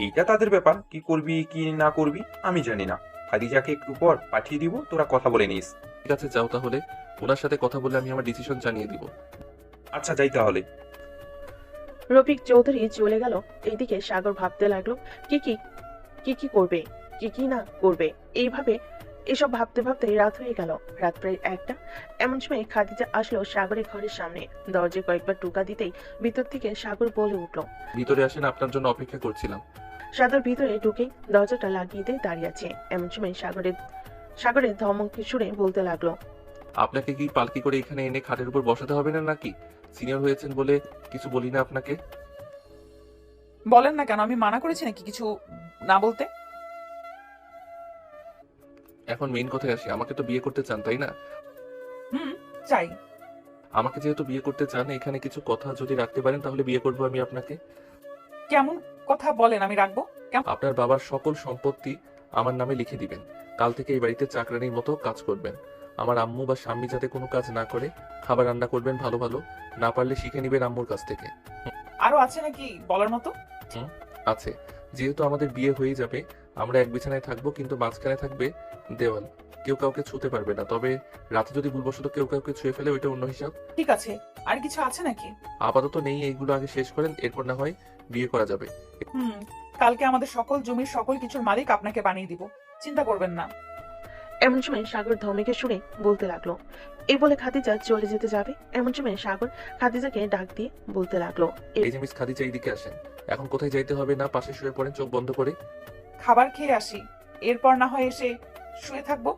এইটা তাদের ব্যাপার, কি করবি কি না করবি আমি জানি না। খাদিজাকে একটু পর পাঠিয়ে দিব, তোরা কথা বলে নিস। ঠিক আছে, যাও তাহলে। ওনার সাথে কথা বলে আমি আমার ডিসিশন জানিয়ে দিব। আচ্ছা, যাই তাহলে। রফিক চৌধুরী চলে গেল। এইদিকে সাগর ভাবতে লাগলো কি করবে, কি না করবে। এইভাবে এসব ভাবতে ভাবতে রাত হয়ে গেল। রাত প্রায় 1টা। এমন সময় খাদিজা আসলো সাগরের ঘরের সামনে। দরজায় কয়েকবার টোকা দিতেই ভিতর থেকে সাগর বলে উঠলো, ভিতরে আসেন, আপনার জন্য অপেক্ষা করছিলাম। সাগর ভিতরে ঢুকে দরজাটা লাগিয়ে দিয়ে দাঁড়িয়ে আছে। এমন সময় সাগরের ধমক সুরে বলতে লাগলো, আপনাকে কি পালকি করে এখানে এনে খাটের উপর বসাতে হবে না নাকি? সিনিয়র হয়েছেন বলে কিছু বলি না আপনাকে। বলেন না কেন, আমি মানা করেছি নাকি কিছু না বলতে? এখন মেইন কথায় আসি, আমাকে তো বিয়ে করতে চান তাই না? চাই। আমাকে যেহেতু বিয়ে করতে চান, এখানে কিছু কথা যদি রাখতে পারেন তাহলে বিয়ে করবো আমি আপনাকে। কেমন কথা বলেন আমি রাখবো? আপনার বাবার সকল সম্পত্তি আমার নামে লিখে দিবেন। কাল থেকে এই বাড়িতে চাকরানির মতো কাজ করবেন। আমার আম্মু বা স্বামী যাতে কোনো কাজ না করে, খাবার রান্না করবেন ভালো ভালো, না পারলে শিখে নিবেন আম্মুর কাছ থেকে। আরো আছে নাকি বলার মতো? আছে। যেহেতু আমাদের বিয়ে হয়ে যাবে, আমরা এক বিছানায় থাকবো, কিন্তু মাঝখানে থাকবে দেওয়াল। কেউ কাউকে ছুঁতে পারবে না। তবে রাতে যদি ভুলবশত কেউ কাউকে ছুঁয়ে ফেলে, ওইটা অন্য হিসাব। ঠিক আছে, আর কিছু আছে নাকি? আপাতত নেই, এইগুলো আগে শেষ করেন, এরপর না হয় বিয়ে করা যাবে। কালকে আমাদের সকল জমির সকল কিছুর মালিক আপনাকে বানিয়ে দিব, চিন্তা করবেন না। এমন সময় সাগর ধমেকে শুনে বলতে লাগলো। এই বলে খাদিজা চলে যেতে যাবে। এমন সময় সাগর খাদিজাকে ডাক দিয়ে বলতে লাগলো, এই যে মিস খাদিজা, এইদিকে আসেন। এখন কোথায় যাইতে হবে না, পাশে শুয়ে পড়েন চোখ বন্ধ করে। খাবার খেয়ে আসি, এরপর না হয় এসে শুয়ে থাকবো।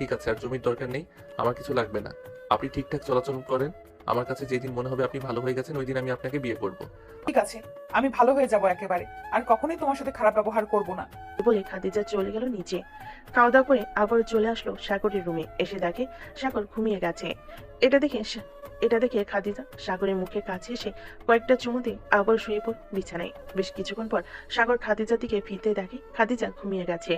ঠিক আছে, আর জমির দরকার নেই, আমার কিছু লাগবে না। আপনি ঠিকঠাক চলাচল করেন। আমার কাছে যেদিন মনে হবে আপনি ভালো হয়ে গেছেন, ওই দিন আমি আপনাকে বিয়ে করব। ঠিক আছে, আমি ভালো হয়ে যাব একেবারে, আর কখনোই তোমার সাথে খারাপ ব্যবহার করব না। বলে খাদিজা চলে গেল নিচে। খাওয়া দাওয়া করে আবার চলে আসলো সাগরের রুমে। এসে দেখে সাগর ঘুমিয়ে গেছে। এটা দেখে খাদিজা সাগরের মুখের কাছে এসে কয়েকটা চুমু দিয়ে আবার শুয়ে পড়ে বিছানায়। বেশ কিছুক্ষণ পর সাগর খাদিজার দিকে ফিরতে দেখে খাদিজা ঘুমিয়ে গেছে।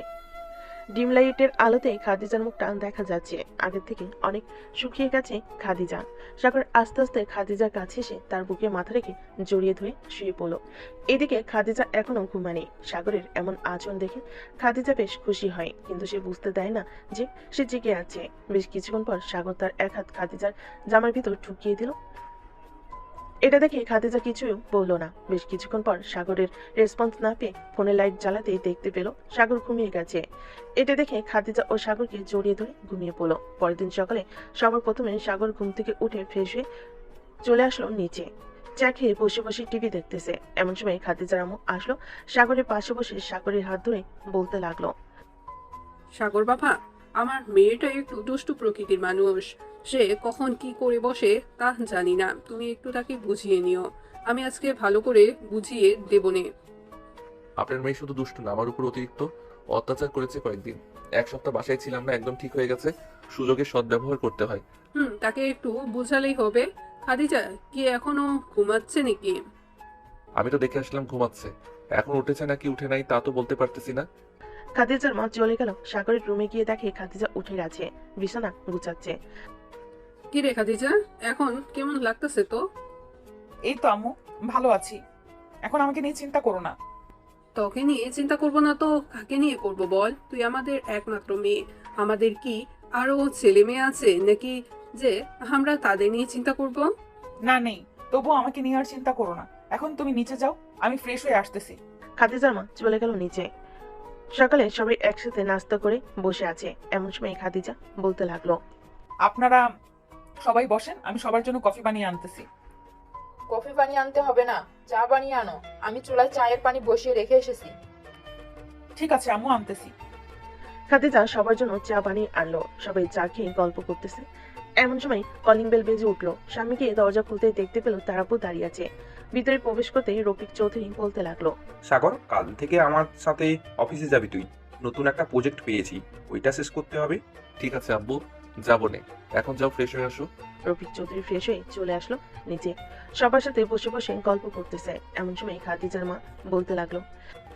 ডিম লাইটের আলোতে খাদিজার মুখটা দেখা যাচ্ছে। আগের থেকে অনেক শুকিয়ে গেছে খাদিজা। সাগর আস্তে আস্তে খাদিজার কাছে এসে তার বুকে মাথা রেখে জড়িয়ে ধরে শুয়ে পড়ল। এদিকে খাদিজা এখনো ঘুমায়নি। সাগরের এমন আচরণ দেখে খাদিজা বেশ খুশি হয়, কিন্তু সে বুঝতে দেয় না যে সে জেগে আছে। বেশ কিছুক্ষণ পর সাগর তার এক হাত খাদিজার জামার ভিতর ঢুকিয়ে দিল। এটা দেখে খাদিজা কিছুই বললো না। বেশ কিছুক্ষণ পর সাগরের রেসপন্স না পেয়ে ফোনের লাইট জ্বালাতে দেখতে পেল সাগর ঘুমিয়ে গেছে। এটা দেখে খাদিজা ও সাগরকে জড়িয়ে ধরে ঘুমিয়ে পড়লো। পরের দিন সকালে সবার প্রথমে সাগর ঘুম থেকে উঠে ফ্রেশ হয়ে চলে আসলো নিচে। চা খেয়ে বসে বসে টিভি দেখতেছে। এমন সময় খাদিজার আম্মু আসলো সাগরের পাশে বসে সাগরের হাত ধরে বলতে লাগলো, সাগর বাবা, আমার মেয়েটা একটু দুষ্টু প্রকৃতির মানুষ। সে কখন কি করে বসে তা জানি না, তুমি একটু তাকে বুঝিয়ে নিও। আমি আজকে ভালো করে বুঝিয়ে দেবনে। আপনার মেয়ে শুধু দুষ্ট না, আমার উপর অতিরিক্ত অত্যাচার করেছে কয়েকদিন। 1 সপ্তাহ বাসায় ছিলাম না, একদম ঠিক হয়ে গেছে। সুযোগের সদ্ব্যবহার করতে হয়। তাকে একটু বুঝালেই হবে। খাদিজা কি এখনো ঘুমাচ্ছে নাকি? আমি তো দেখে আসলাম ঘুমাচ্ছে। এখন উঠেছে নাকি উঠে নাই তা তো বলতে পারতেছি না। খাদিজার মা চলে গেল। সাগরের রুমে গিয়ে দেখে খাদিজা উঠে গেছে, বিছানা গুছাচ্ছে। কি রে খাদিজা, এখন কেমন লাগতেছে তো? এই তো আম্মু, ভালো আছি। এখন আমাকে নিয়ে চিন্তা করো না। তোকে নিয়ে চিন্তা করবো না তো কাকে নিয়ে করবো বল? তুই আমাদের একমাত্র মেয়ে। আমাদের কি আরো ছেলে মেয়ে আছে নাকি যে আমরা তাদের নিয়ে চিন্তা করব? না, নেই। তবুও আমাকে নিয়ে আর চিন্তা করো না। এখন তুমি নিচে যাও, আমি ফ্রেশ হয়ে আসতেছি। খাদিজার মা চলে গেল নিচে। সকালে সবাই একসাথে নাস্তা করে বসে আছে, এমন সময় খাদিজা বলতে লাগলো, আপনারা সবাই বসেন, আমি সবার জন্য কফি বানিয়ে আনতেছি। কফি বানিয়ে আনতে হবে না, চা বানিয়ে আনো। আমি চুলায় চায়ের পানি বসিয়ে রেখে এসেছি। ঠিক আছে আম্মু, আনতেছি। খাদিজা সবার জন্য চা বানিয়ে আনলো। সবাই চা খেয়ে গল্প করতেছে। এমন সময় কলিং বেল বেজে উঠলো। স্বামীকে দরজা খুলতে দেখতে পেল তার আপু দাঁড়িয়ে আছে। ভিতরে প্রবেশ করতেই রফিক চৌধুরী বলতে লাগলো, সাগর, কাল থেকে আমার সাথে অফিসে যাবি তুই। নতুন একটা প্রজেক্ট পেয়েছি, ওইটা শেষ করতে হবে। ঠিক আছে আব্বু, যাবো নে। এখন যাও, ফ্রেশ হয়ে আসো। রফিক চৌধুরী ফ্রেশ হয়ে চলে আসলো নিচে। সবার সাথে বসে বসে গল্প করতেছে। এমন সময় খাদিজার মা বলতে লাগলো,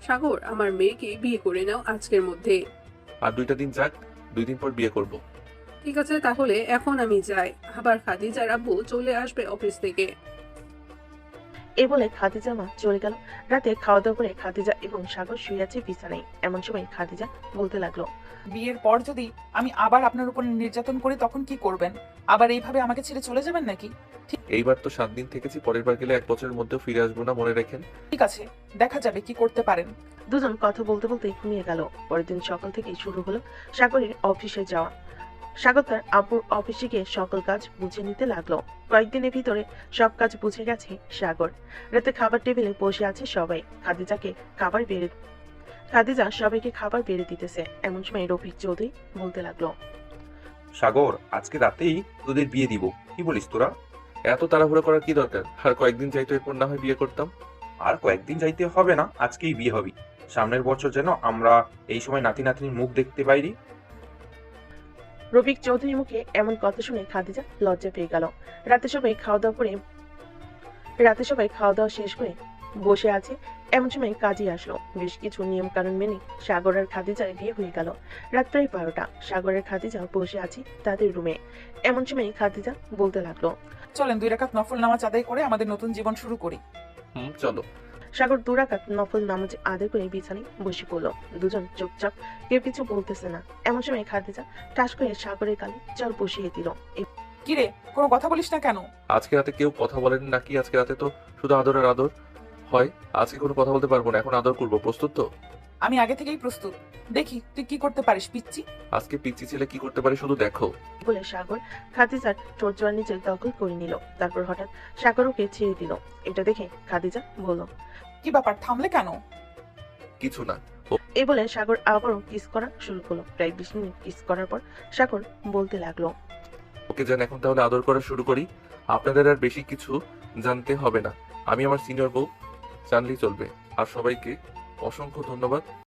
সাগর, আমার মেয়েকে বিয়ে করে নাও আজকের মধ্যে। আর 2টা দিন যাক, 2 দিন পর বিয়ে করব। ঠিক আছে, তাহলে এখন আমি যাই। আবার খাদিজার আব্বু চলে আসবে অফিস থেকে। এই বলে খাদিজার মা চলে গেল। রাতে খাওয়া দাওয়া করে খাদিজা এবং সাগর শুয়ে আছে বিছানায়। এমন সময় খাদিজা বলতে লাগলো, বিয়ের পর যদি আমি আবার আপনার উপর নির্যাতন করি তখন কি করবেন? আবার এইভাবে আমাকে ছেড়ে চলে যাবেন নাকি? এইবার তো 7 দিন থেকেছি, পরের বার গেলে 1 বছরের মধ্যেও ফিরে আসবো না, মনে রাখেন। ঠিক আছে, দেখা যাবে কি করতে পারেন। দুজন কথা বলতে বলতে ঘুমিয়ে গেল। পরের দিন সকাল থেকেই শুরু হলো সাগরের অফিসে যাওয়া। সাগর তার আপুর অফিসে গিয়ে সকল কাজ বুঝে নিতে লাগলো। কয়েকদিনের ভিতরে সব কাজ বুঝে গেছে সাগর। রাতে খাবার টেবিলে বসে আছে সবাই। খাদিজা সবাইকে খাবার বেড়ে দিতেছে। এমন সময় রফিক চৌধুরী বলতে লাগলো, সাগর, আজকে রাতেই তোদের বিয়ে দিব, কি বলিস তোরা? এত তাড়াহুড়ো করার কি দরকার? আর কয়েকদিন যাইতো, এরপর না হয় বিয়ে করতাম। আর কয়েকদিন যাইতে হবে না, আজকেই বিয়ে হবি। সামনের বছর যেন আমরা এই সময় নাতি নাতনির মুখ দেখতে পাইরি। রফিক চৌধুরীর মুখে এমন কথা শুনে খাদিজা লজ্জা পেয়ে গেল। রাতে সবাই খাওয়া দাওয়া শেষ করে বসে আছে। এমন সময় কাজী আসলো। বেশ কিছু নিয়ম কানুন মেনে সাগর আর খাদিজার বিয়ে হয়ে গেল। রাত প্রায় 12টা। সাগর আর খাদিজা বসে আছে তাদের রুমে। এমন সময় খাদিজা বলতে লাগলো, চলেন 2 রাকাত নফল নামাজ আদায় করে আমাদের নতুন জীবন শুরু করি। চলো। সাগর 2 রাকাত নফল নামাজ আদায় করে বিছানায় বসে পড়লো। দুজন চুপচাপ, কেউ কিছু বলতেছে না। এমন সময় খাদিজা টাস করে সাগরের গালে জল বসিয়ে দিল। কিরে, কোনো কথা বলিস না কেন? আজকে রাতে কেউ কথা বলেন নাকি? আজকে রাতে তো শুধু আদর আর আদর হয়। আজকে কোনো কথা বলতে পারবো না, এখন আদর করবো। প্রস্তুত তো? আমি আগে থেকেই প্রস্তুত। দেখি তুই কি করতে পারিস পিচ্চি। আজকে পিচ্চি ছেলে কি করতে পারে শুধু দেখো। বলে সাগর খাদিজার ঠোঁট জোড়া নিচে দখল করে নিল। তারপর হঠাৎ সাগর ওকে ছেড়ে দিল। এটা দেখে খাদিজা বলল, কি ব্যাপার, থামলে কেন? কিছু না। এই বলে সাগর আবারও কিস করা শুরু করলো। প্রায় 20 মিনিট কিস করার পর সাগর বলতে লাগলো, ওকে যান, এখন তাহলে আদর করা শুরু করি। আপনাদের আর বেশি কিছু জানতে হবে না, আমি আমার সিনিয়র বউ, জানলেই চলবে। আর সবাইকে অসংখ্য ধন্যবাদ।